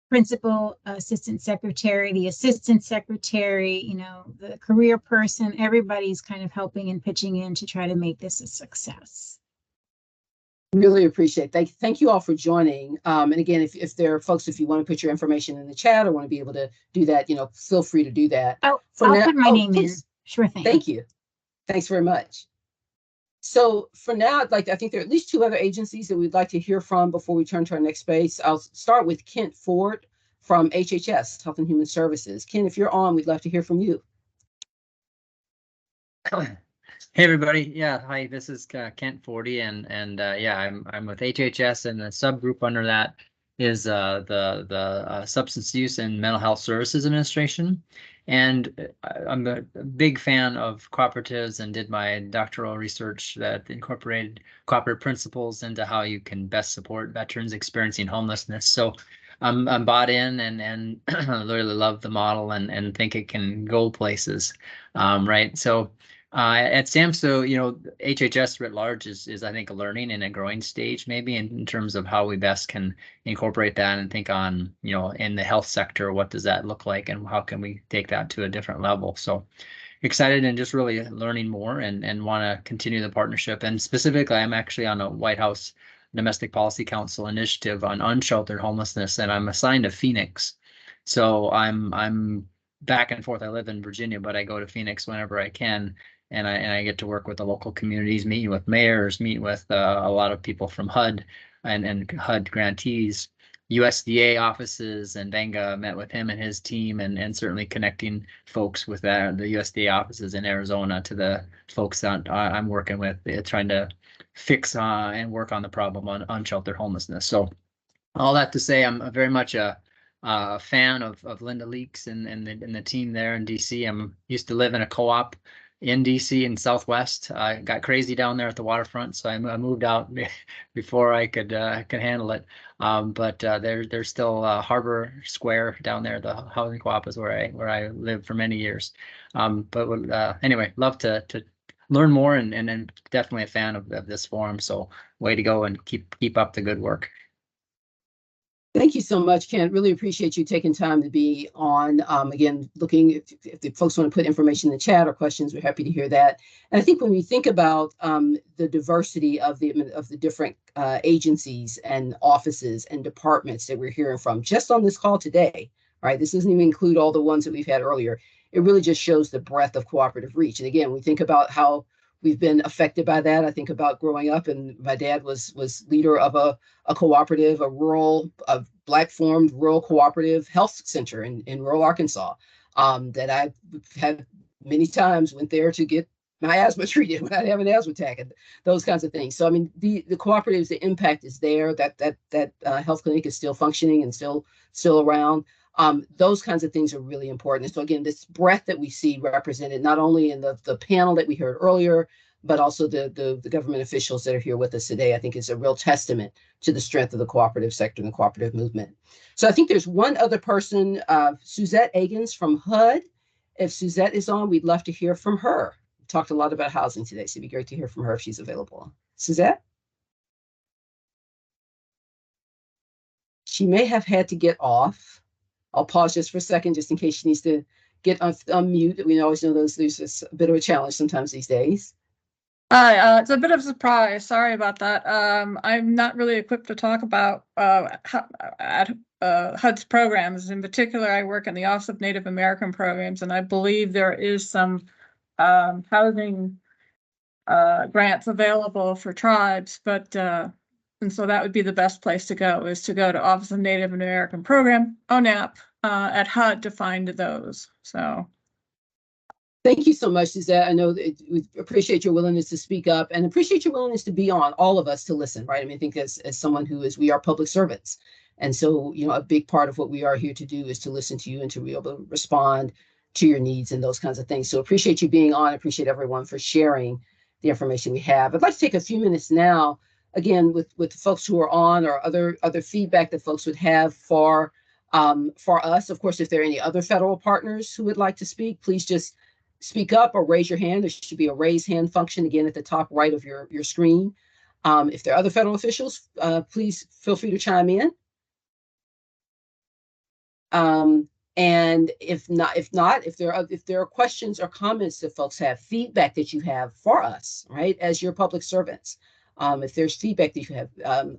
L: principal, assistant secretary, the assistant secretary, the career person, everybody's kind of helping and pitching in to try to make this a success.
B: Really appreciate it. Thank you all for joining. And again, if there are folks, if you want to put your information in the chat or want to be able to do that, feel free to do that.
L: Oh, I'll put my name in. Sure thing.
B: Thank you. Thanks very much. So for now, I think there are at least two other agencies that we'd like to hear from before we turn to our next space. I'll start with Kent Ford from HHS, Health and Human Services. Ken, if you're on, we'd love to hear from you.
M: Hey everybody, yeah, hi. This is Kent Fordy, and yeah, I'm with HHS, and the subgroup under that is the Substance Use and Mental Health Services Administration. And I'm a big fan of cooperatives and did my doctoral research that incorporated cooperative principles into how you can best support veterans experiencing homelessness. So I'm bought in and really love the model and think it can go places, right? So at SAMHSA, HHS writ large is I think a learning and a growing stage maybe in terms of how we best can incorporate that and think on, in the health sector, what does that look like and how can we take that to a different level? So excited and just really learning more and want to continue the partnership. And specifically, I'm actually on a White House Domestic Policy Council initiative on unsheltered homelessness, and I'm assigned to Phoenix. So I'm back and forth. I live in Virginia, but I go to Phoenix whenever I can. And I get to work with the local communities, meet with mayors, meet with a lot of people from HUD and HUD grantees, USDA offices, and Venga met with him and his team, and certainly connecting folks with the USDA offices in Arizona to the folks that I'm working with, trying to fix and work on the problem on unsheltered homelessness. So all that to say, I'm very much a fan of Linda Leaks and the team there in DC. I'm used to live in a co-op in DC in Southwest. I got crazy down there at the waterfront, so I moved out before I could handle it. But there's still Harbor Square down there. The housing co-op is where I lived for many years. But anyway, love to learn more and definitely a fan of this forum. So way to go and keep up the good work.
B: Thank you so much, Ken. Really appreciate you taking time to be on. Again, looking if the folks want to put information in the chat or questions, we're happy to hear that. And I think when we think about the diversity of the different agencies and offices and departments that we're hearing from just on this call today, right? This doesn't even include all the ones that we've had earlier. It really just shows the breadth of cooperative reach. And again, we think about how we've been affected by that. I think about growing up, and my dad was leader of a cooperative, a Black formed rural cooperative health center in rural Arkansas that I had many times went there to get my asthma treated when I have an asthma attack and those kinds of things. So I mean, the cooperatives, the impact is there. That health clinic is still functioning and still around. Those kinds of things are really important. And so again, this breadth that we see represented not only in the panel that we heard earlier, but also the government officials that are here with us today, I think is a real testament to the strength of the cooperative sector and the cooperative movement. So I think there's one other person, Suzette Agins from HUD. If Suzette is on, we'd love to hear from her. We talked a lot about housing today, so it'd be great to hear from her if she's available. Suzette? She may have had to get off. I'll pause just for a second, just in case she needs to get unmute. We always know there's a bit of a challenge sometimes these days.
N: Hi, it's a bit of a surprise. Sorry about that. I'm not really equipped to talk about HUD's programs. In particular, I work in the Office of Native American Programs, and I believe there is some housing grants available for tribes, but and so that would be the best place to go, is to go to Office of Native American Program, ONAP, at HUD to find those. So.
B: Thank you so much, Suzette. I know that we appreciate your willingness to speak up and appreciate your willingness to be on, all of us to listen, right? I mean, I think as someone we are public servants. And so, a big part of what we are here to do is to listen to you and to be able to respond to your needs and those kinds of things. So appreciate you being on. Appreciate everyone for sharing the information we have. I'd like to take a few minutes now, again, with the folks who are on or other feedback that folks would have for us. Of course, if there are any other federal partners who would like to speak, please just speak up or raise your hand. There should be a raise hand function again at the top right of your screen. If there are other federal officials, please feel free to chime in. And if there are questions or comments that folks have, feedback that you have for us, right, as your public servants, if there's feedback that you have,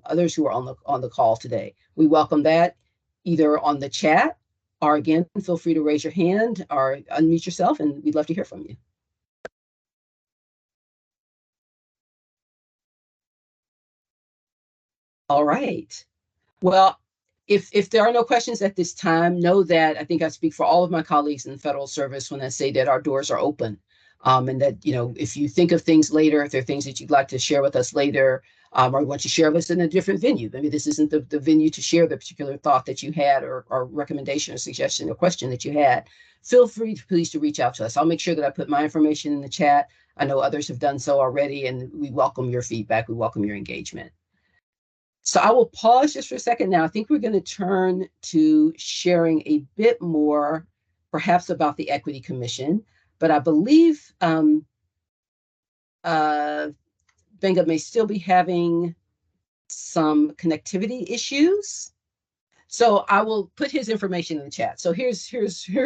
B: others who are on the call today, we welcome that either on the chat or again, feel free to raise your hand or unmute yourself, and we'd love to hear from you. All right. Well, if there are no questions at this time, know that I think I speak for all of my colleagues in the federal service when I say that our doors are open. And that, if you think of things later, if there are things that you'd like to share with us later, or want to share with us in a different venue, maybe this isn't the venue to share the particular thought that you had or recommendation or suggestion or question that you had, feel free to please to reach out to us. I'll make sure that I put my information in the chat. I know others have done so already, and we welcome your feedback. We welcome your engagement. So I will pause just for a second now. I think we're going to turn to sharing a bit more, perhaps about the Equity Commission, but I believe Benga may still be having some connectivity issues. So I will put his information in the chat. So here's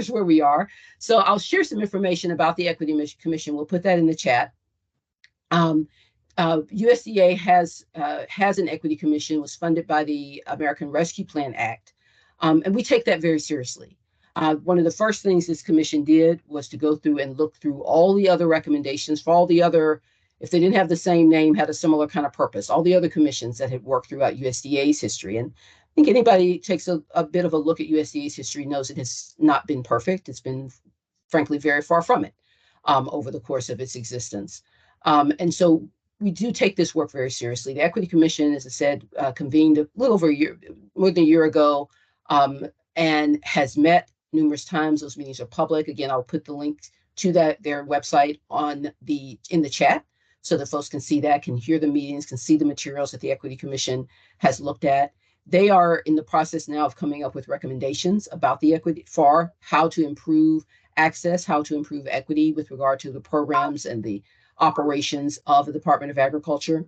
B: where we are. So I'll share some information about the Equity Commission. We'll put that in the chat. USDA has an equity commission, was funded by the American Rescue Plan Act, and we take that very seriously. One of the first things this commission did was to go through and look through all the other recommendations for all the other, if they didn't have the same name, had a similar kind of purpose, all the other commissions that had worked throughout USDA's history. And I think anybody takes a bit of a look at USDA's history knows it has not been perfect. It's been, frankly, very far from it over the course of its existence. And so we do take this work very seriously. The Equity Commission, as I said, convened a little over a year, more than a year ago, and has met numerous times. Those meetings are public. Again, I'll put the link to their website in the chat so that folks can see that, can hear the meetings, can see the materials that the Equity Commission has looked at. They are in the process now of coming up with recommendations about the equity for how to improve access, how to improve equity with regard to the programs and the operations of the Department of Agriculture.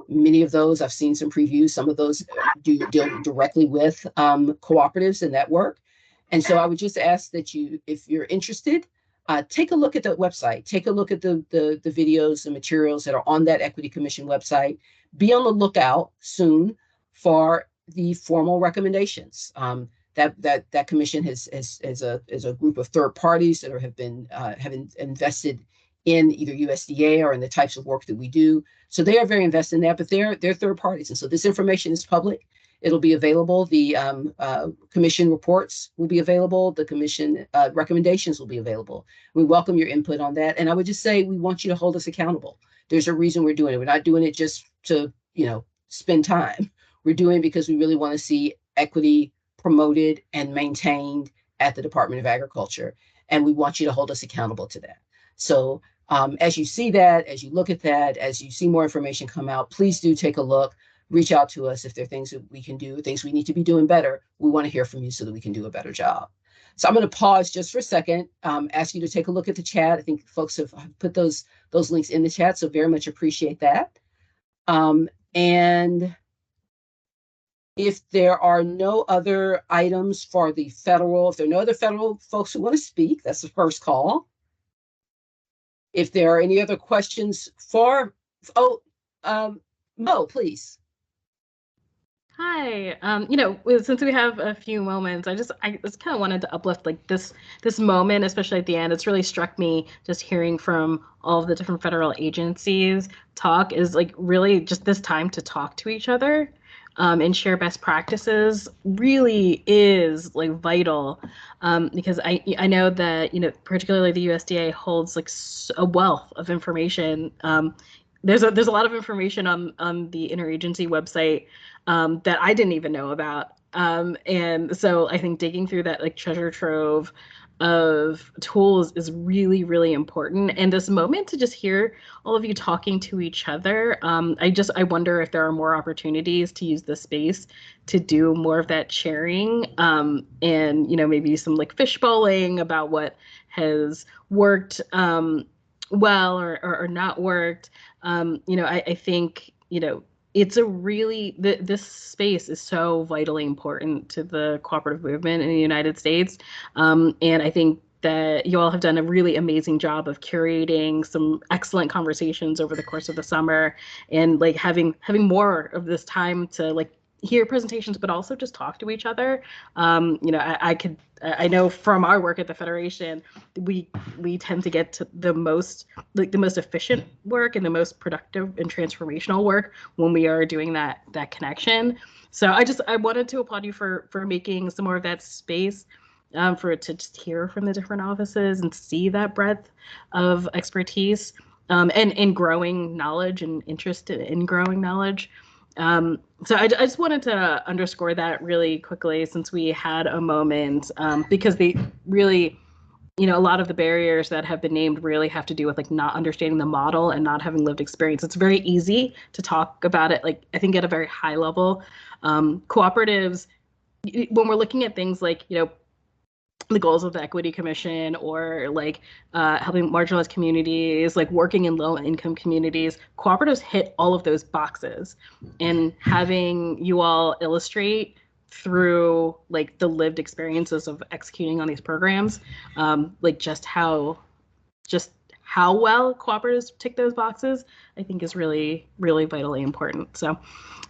B: Many of those, I've seen some previews, some of those do deal directly with cooperatives and that work. And so I would just ask that you, if you're interested, take a look at the website, take a look at the videos and materials that are on that Equity Commission website. Be on the lookout soon for the formal recommendations. That commission is a group of third parties that have invested in either USDA or in the types of work that we do. So they are very invested in that, but they're third parties. And so this information is public. It'll be available. The commission reports will be available. The commission recommendations will be available. We welcome your input on that. And I would just say, we want you to hold us accountable. There's a reason we're doing it. We're not doing it just to, spend time. We're doing it because we really want to see equity promoted and maintained at the Department of Agriculture. And we want you to hold us accountable to that. So as you see that, as you look at that, as you see more information come out, please do take a look, reach out to us if there are things that we can do, things we need to be doing better. We want to hear from you so that we can do a better job. So I'm going to pause just for a second, ask you to take a look at the chat. I think folks have put those links in the chat, so very much appreciate that. And if there are no other items for the federal, if there are no other federal folks who want to speak, that's the first call. If there are any other questions for, Mo, please.
H: Hi. Since we have a few moments, I just kind of wanted to uplift like this moment, especially at the end. It's really struck me just hearing from all of the different federal agencies talk is like really just this time to talk to each other and share best practices really is like vital because I know that particularly the USDA holds like a wealth of information. There's a lot of information on the Interagency website that I didn't even know about. And so I think digging through that like treasure trove of tools is really, really important. And this moment to just hear all of you talking to each other, I wonder if there are more opportunities to use this space to do more of that sharing and, maybe some like fishbowling about what has worked well or not worked. I think, it's a really, this space is so vitally important to the cooperative movement in the United States. And I think that you all have done a really amazing job of curating some excellent conversations over the course of the summer, and like having more of this time to like hear presentations, but also just talk to each other. I know from our work at the Federation, we tend to get to the most efficient work and the most productive and transformational work when we are doing that connection. So I wanted to applaud you for making some more of that space, for it to just hear from the different offices and see that breadth of expertise, and growing knowledge and interest in growing knowledge. So I just wanted to underscore that really quickly, since we had a moment, because they really, a lot of the barriers that have been named really have to do with like not understanding the model and not having lived experience. It's very easy to talk about it, like I think at a very high level. Cooperatives, when we're looking at things like, the goals of the Equity Commission, or like helping marginalized communities, like working in low income communities, cooperatives hit all of those boxes. And having you all illustrate through like the lived experiences of executing on these programs, like just how well cooperatives tick those boxes, I think is really, really vitally important. So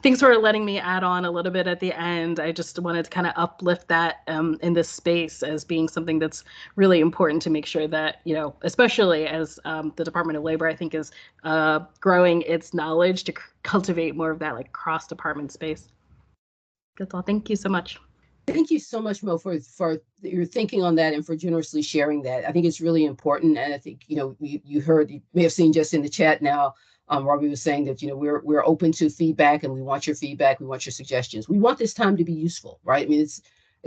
H: thanks for letting me add on a little bit at the end. I just wanted to kind of uplift that in this space as being something that's really important to make sure that, especially as the Department of Labor, I think, is growing its knowledge to cultivate more of that like cross-department space. That's all. Thank you so much.
B: Thank you so much, Mo, for your thinking on that and for generously sharing that. I think it's really important. And I think, you may have seen just in the chat now, Robbie was saying that, we're open to feedback, and we want your feedback. We want your suggestions. We want this time to be useful, right? I mean, it's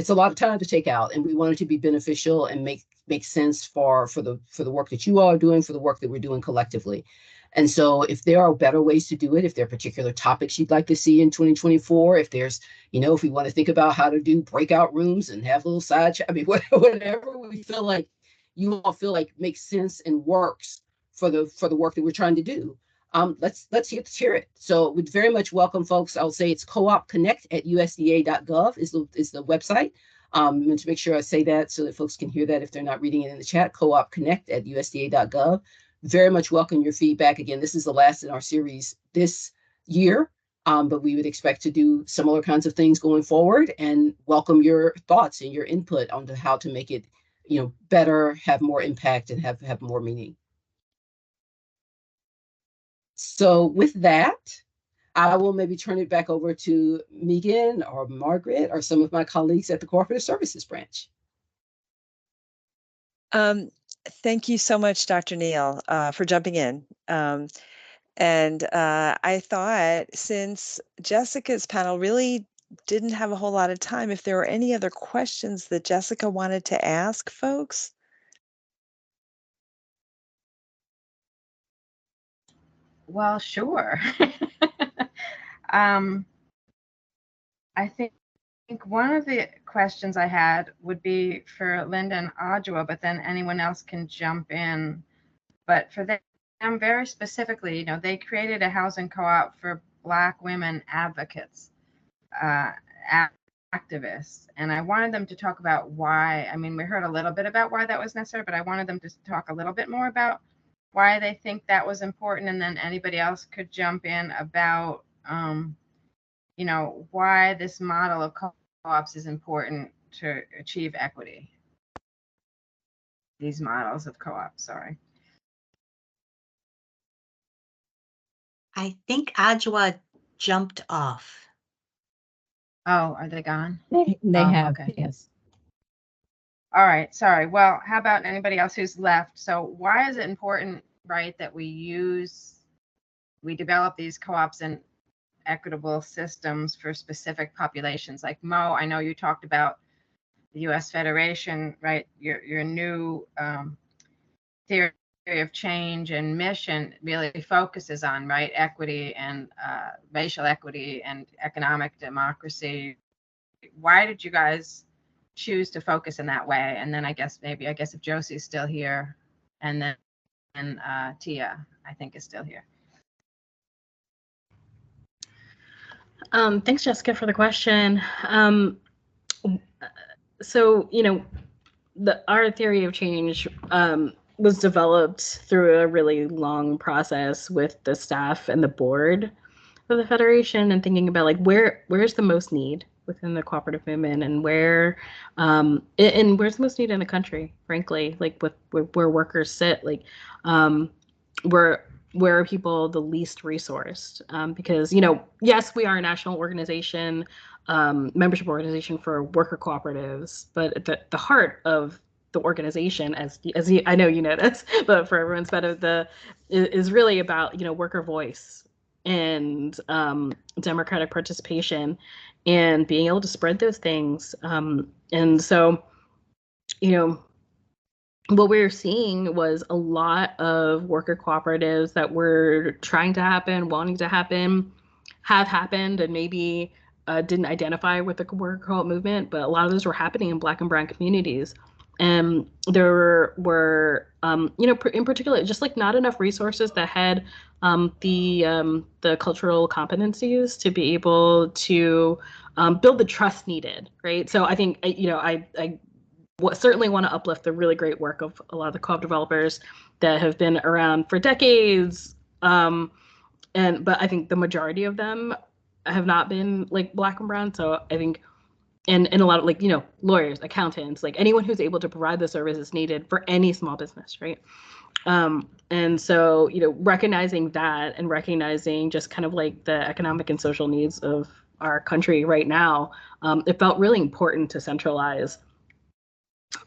B: a lot of time to take out, and we want it to be beneficial and make sense for the work that you all are doing, for the work that we're doing collectively. And so if there are better ways to do it, if there are particular topics you'd like to see in 2024, if there's, if we want to think about how to do breakout rooms and have little side chat, I mean, whatever we feel like you all feel like makes sense and works for the work that we're trying to do, let's hear it. So we'd very much welcome folks. I'll say it's coopconnect@usda.gov is the website. And to make sure I say that so that folks can hear that if they're not reading it in the chat, coopconnect@usda.gov. Very much welcome your feedback. Again, this is the last in our series this year, but we would expect to do similar kinds of things going forward, and welcome your thoughts and your input on how to make it, better, have more impact, and have more meaning. So with that, I will maybe turn it back over to Megan or Margaret or some of my colleagues at the Cooperative Services Branch.
C: Thank you so much, Dr. Neal, for jumping in. I thought, since Jessica's panel really didn't have a whole lot of time, if there were any other questions that Jessica wanted to ask folks.
D: Well, sure. I think one of the questions I had would be for Linda and Adjoa, but then anyone else can jump in. But for them very specifically, they created a housing co-op for Black women advocates, activists. And I wanted them to talk about why. I mean, we heard a little bit about why that was necessary, but I wanted them to talk a little bit more about why they think that was important. And then anybody else could jump in about, why this model of co-ops is important to achieve equity. These models of co-ops, sorry.
O: I think Adjoa jumped off.
D: Oh, are they gone?
L: They have,
D: okay.
L: yes.
D: All right, sorry. Well, how about anybody else who's left? So why is it important, right, that we develop these co-ops and equitable systems for specific populations? Like Mo, I know you talked about the U.S. Federation, right? Your new theory of change and mission really focuses on, right, equity and racial equity and economic democracy. Why did you guys choose to focus in that way? And then I guess if Josie's still here, and then Tia, I think, is still here.
H: Thanks, Jessica, for the question. So, our theory of change was developed through a really long process with the staff and the board of the Federation, and thinking about like where's the most need within the cooperative movement, and where's the most need in the country, frankly, like where workers sit, like where are people the least resourced, because yes, we are a national organization, membership organization for worker cooperatives, but at the heart of the organization, as I know you know this, but for everyone's benefit, is really about worker voice and democratic participation and being able to spread those things. And so, what we were seeing was a lot of worker cooperatives that were trying to happen, wanting to happen, have happened, and maybe didn't identify with the worker co-op movement, but a lot of those were happening in Black and Brown communities. And there were, in particular, just like not enough resources that had the cultural competencies to be able to build the trust needed, right? So I think, I certainly want to uplift the really great work of a lot of the co-op developers that have been around for decades. But I think the majority of them have not been like Black and Brown. So I think, and a lot of lawyers, accountants, like anyone who's able to provide the services needed for any small business, right? And so, recognizing that and recognizing just kind of like the economic and social needs of our country right now, it felt really important to centralize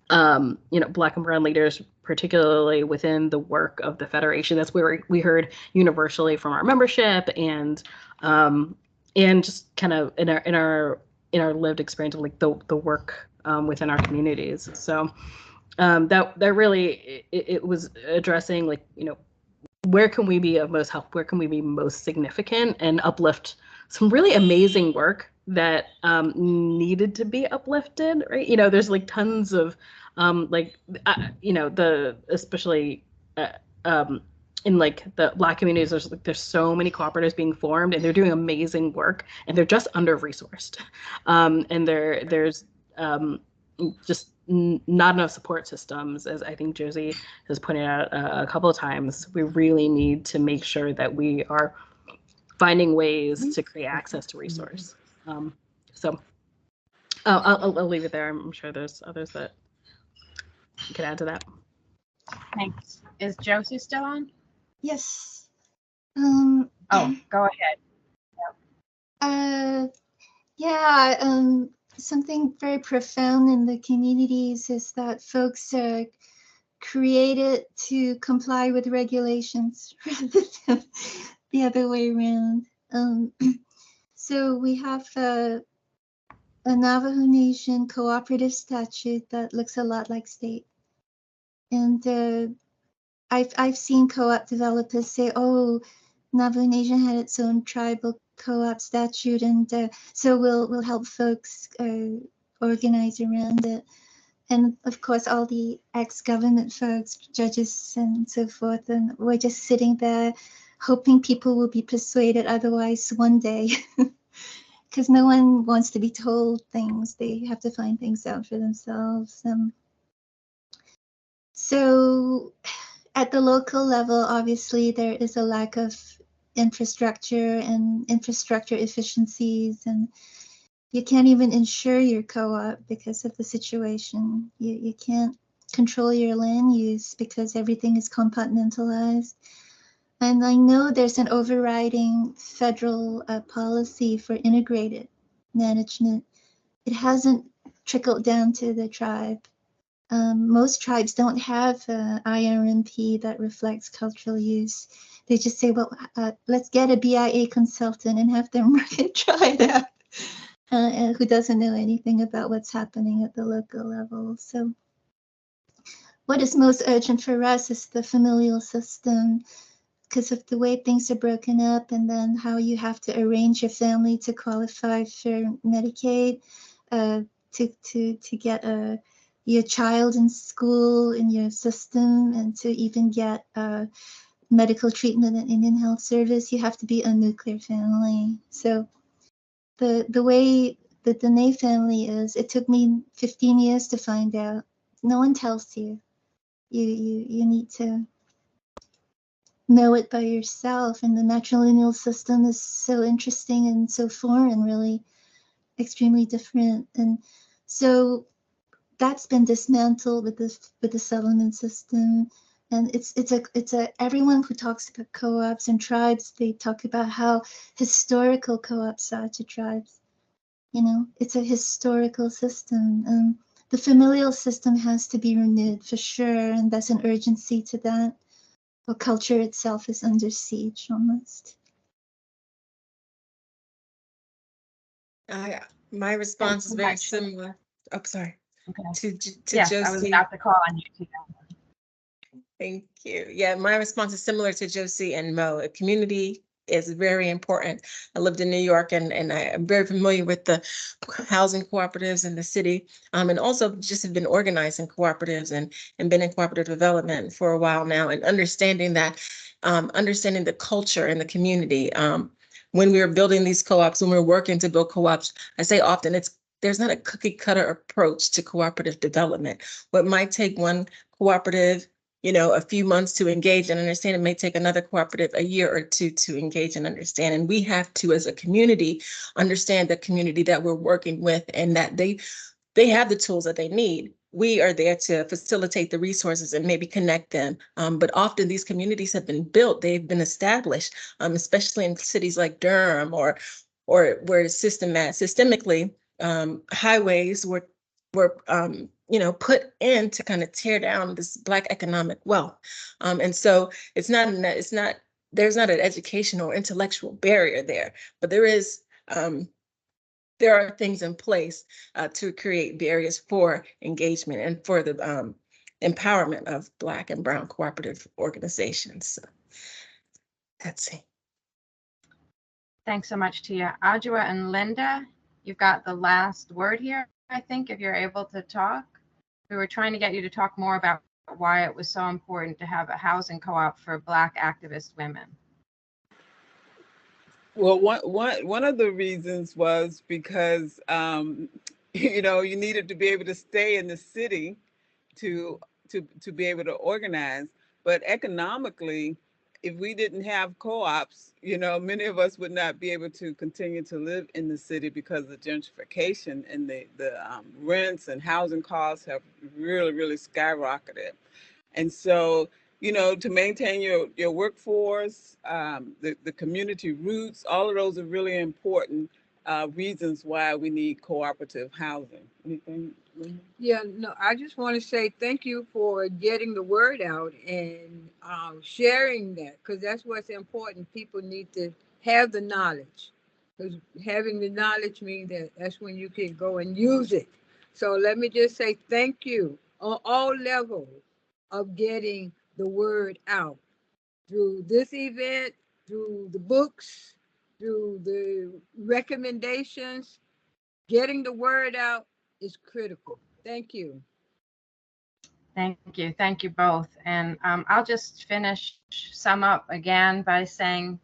H: Black and Brown leaders, particularly within the work of the Federation. That's where we heard universally from our membership, and just kind of in our lived experience of like the work within our communities. So that really it was addressing like where can we be of most help, where can we be most significant, and uplift some really amazing work that needed to be uplifted, right? There's like tons of especially in like the Black communities, there's so many cooperatives being formed, and they're doing amazing work, and they're just under-resourced, and there's just not enough support systems, as I think Josie has pointed out a couple of times. We really need to make sure that we are finding ways to create access to resource. So I'll leave it there. I'm sure there's others that could add to that.
D: Thanks. Is Josie still on?
I: Yes.
D: Oh, go ahead.
I: Something very profound in the communities is that folks are created to comply with regulations rather than the other way around. So we have a Navajo Nation cooperative statute that looks a lot like state. And I've seen co-op developers say, "Oh, Navajo Nation had its own tribal co-op statute, and so we'll help folks organize around it." And of course, all the ex-government folks, judges and so forth, and we're just sitting there hoping people will be persuaded otherwise one day, because no one wants to be told things. They have to find things out for themselves. So at the local level, obviously, there is a lack of infrastructure and infrastructure efficiencies, and you can't even insure your co-op because of the situation. You can't control your land use because everything is compartmentalized. And I know there's an overriding federal policy for integrated management. It hasn't trickled down to the tribe. Most tribes don't have IRMP that reflects cultural use. They just say, well, let's get a BIA consultant and have them try it out, who doesn't know anything about what's happening at the local level. So what is most urgent for us is the familial system, because of the way things are broken up, and then how you have to arrange your family to qualify for Medicaid, to get your child in school in your system, and to even get medical treatment and Indian health service, you have to be a nuclear family. So the way that the Ney family is, it took me 15 years to find out. No one tells you. You need to know it by yourself. And the matrilineal system is so interesting and so foreign, really extremely different. And so that's been dismantled with the settlement system. And it's a everyone who talks about co-ops and tribes, they talk about how historical co-ops are to tribes. You know, it's a historical system. The familial system has to be renewed for sure, and there's an urgency to that. But culture itself is under siege almost.
J: My response is very similar. Oh, sorry.
D: Okay.
J: To
D: yes,
J: Josie.
D: I was about to call on you, Tia.
J: Thank you. Yeah, my response is similar to Josie and Mo. A community is very important. I lived in New York and I am very familiar with the housing cooperatives in the city, and also just have been organizing cooperatives and been in cooperative development for a while now, and understanding that, understanding the culture in the community. When we were building these co-ops, when we were working to build co-ops, I say often there's not a cookie cutter approach to cooperative development. What might take one cooperative, you know, a few months to engage and understand, it may take another cooperative a year or two to engage and understand. And we have to, as a community, understand the community that we're working with, and that they have the tools that they need. We are there to facilitate the resources and maybe connect them. But often these communities have been built, they've been established, especially in cities like Durham or where systemically highways were you know, put in to kind of tear down this Black economic wealth. And so there's not an educational or intellectual barrier there, but there are things in place to create barriers for engagement and for the empowerment of Black and Brown cooperative organizations. So that's it.
D: Thanks so much, Tia. Adjoa and Linda, you've got the last word here, I think, if you're able to talk. We were trying to get you to talk more about why it was so important to have a housing co-op for Black activist women.
F: Well, one of the reasons was because, you know, you needed to be able to stay in the city to be able to organize. But economically, if we didn't have co-ops, you know, many of us would not be able to continue to live in the city because of gentrification, and the rents and housing costs have really skyrocketed. And so, you know, to maintain your workforce, the community roots, all of those are really important reasons why we need cooperative housing. Anything?
E: Yeah, no, I just want to say thank you for getting the word out and sharing that, because that's what's important. People need to have the knowledge, because having the knowledge means that's when you can go and use it. So let me just say thank you on all levels of getting the word out through this event, through the books, through the recommendations. Getting the word out is critical. Thank you.
D: Thank you. Thank you both. And I'll just sum up again by saying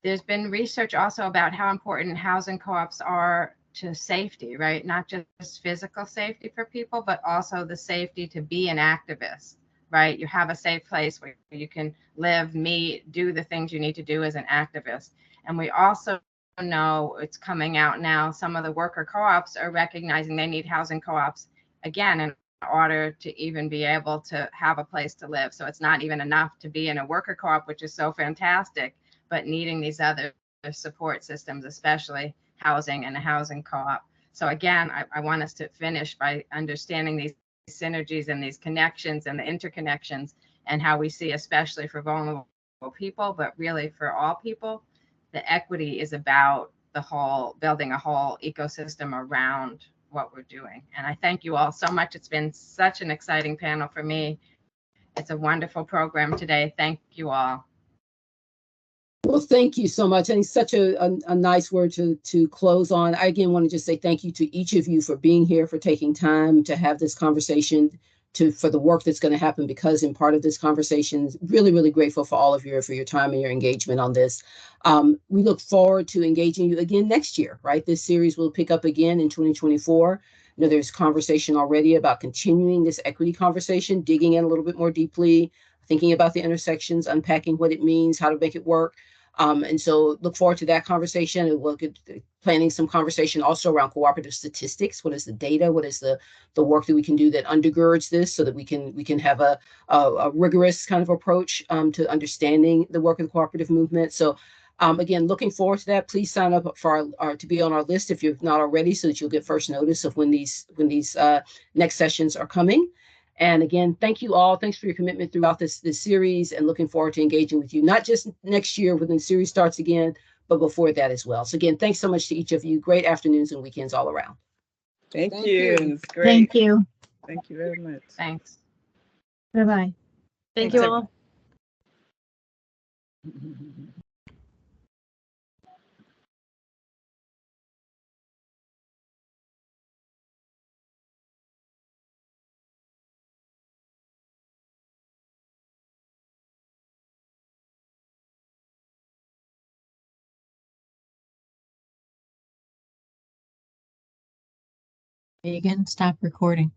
D: there's been research also about how important housing co-ops are to safety, right? Not just physical safety for people, but also the safety to be an activist, right? You have a safe place where you can live, meet, do the things you need to do as an activist. And we also know, it's coming out now, some of the worker co-ops are recognizing they need housing co-ops again in order to even be able to have a place to live. So it's not even enough to be in a worker co-op, which is so fantastic, but needing these other support systems, especially housing and a housing co-op. So again, I want us to finish by understanding these synergies and these connections and the interconnections, and how we see, especially for vulnerable people, but really for all people, the equity is about building a whole ecosystem around what we're doing. And I thank you all so much. It's been such an exciting panel for me. It's a wonderful program today. Thank you all.
B: Well, thank you so much. And it's such a nice word to close on. I again want to just say thank you to each of you for being here, for taking time to have this conversation. for the work that's going to happen because in part of this conversation. Really, really grateful for all of you for your time and your engagement on this. We look forward to engaging you again next year, right? This series will pick up again in 2024. You know, there's conversation already about continuing this equity conversation, digging in a little bit more deeply, thinking about the intersections, unpacking what it means, how to make it work. And so look forward to that conversation. And we'll get planning some conversation also around cooperative statistics. What is the data? What is the work that we can do that undergirds this so that we can have a rigorous kind of approach to understanding the work of the cooperative movement. So again, looking forward to that. Please sign up for our to be on our list if you're not already, so that you'll get first notice of when these next sessions are coming. And again, thank you all. Thanks for your commitment throughout this series, and looking forward to engaging with you, not just next year when the series starts again, but before that as well. So again, thanks so much to each of you. Great afternoons and weekends all around.
F: Thank you. It's great.
L: Thank you.
F: Thank you very much.
D: Thanks.
L: Bye-bye.
H: Thank you all.
L: Megan, stop recording.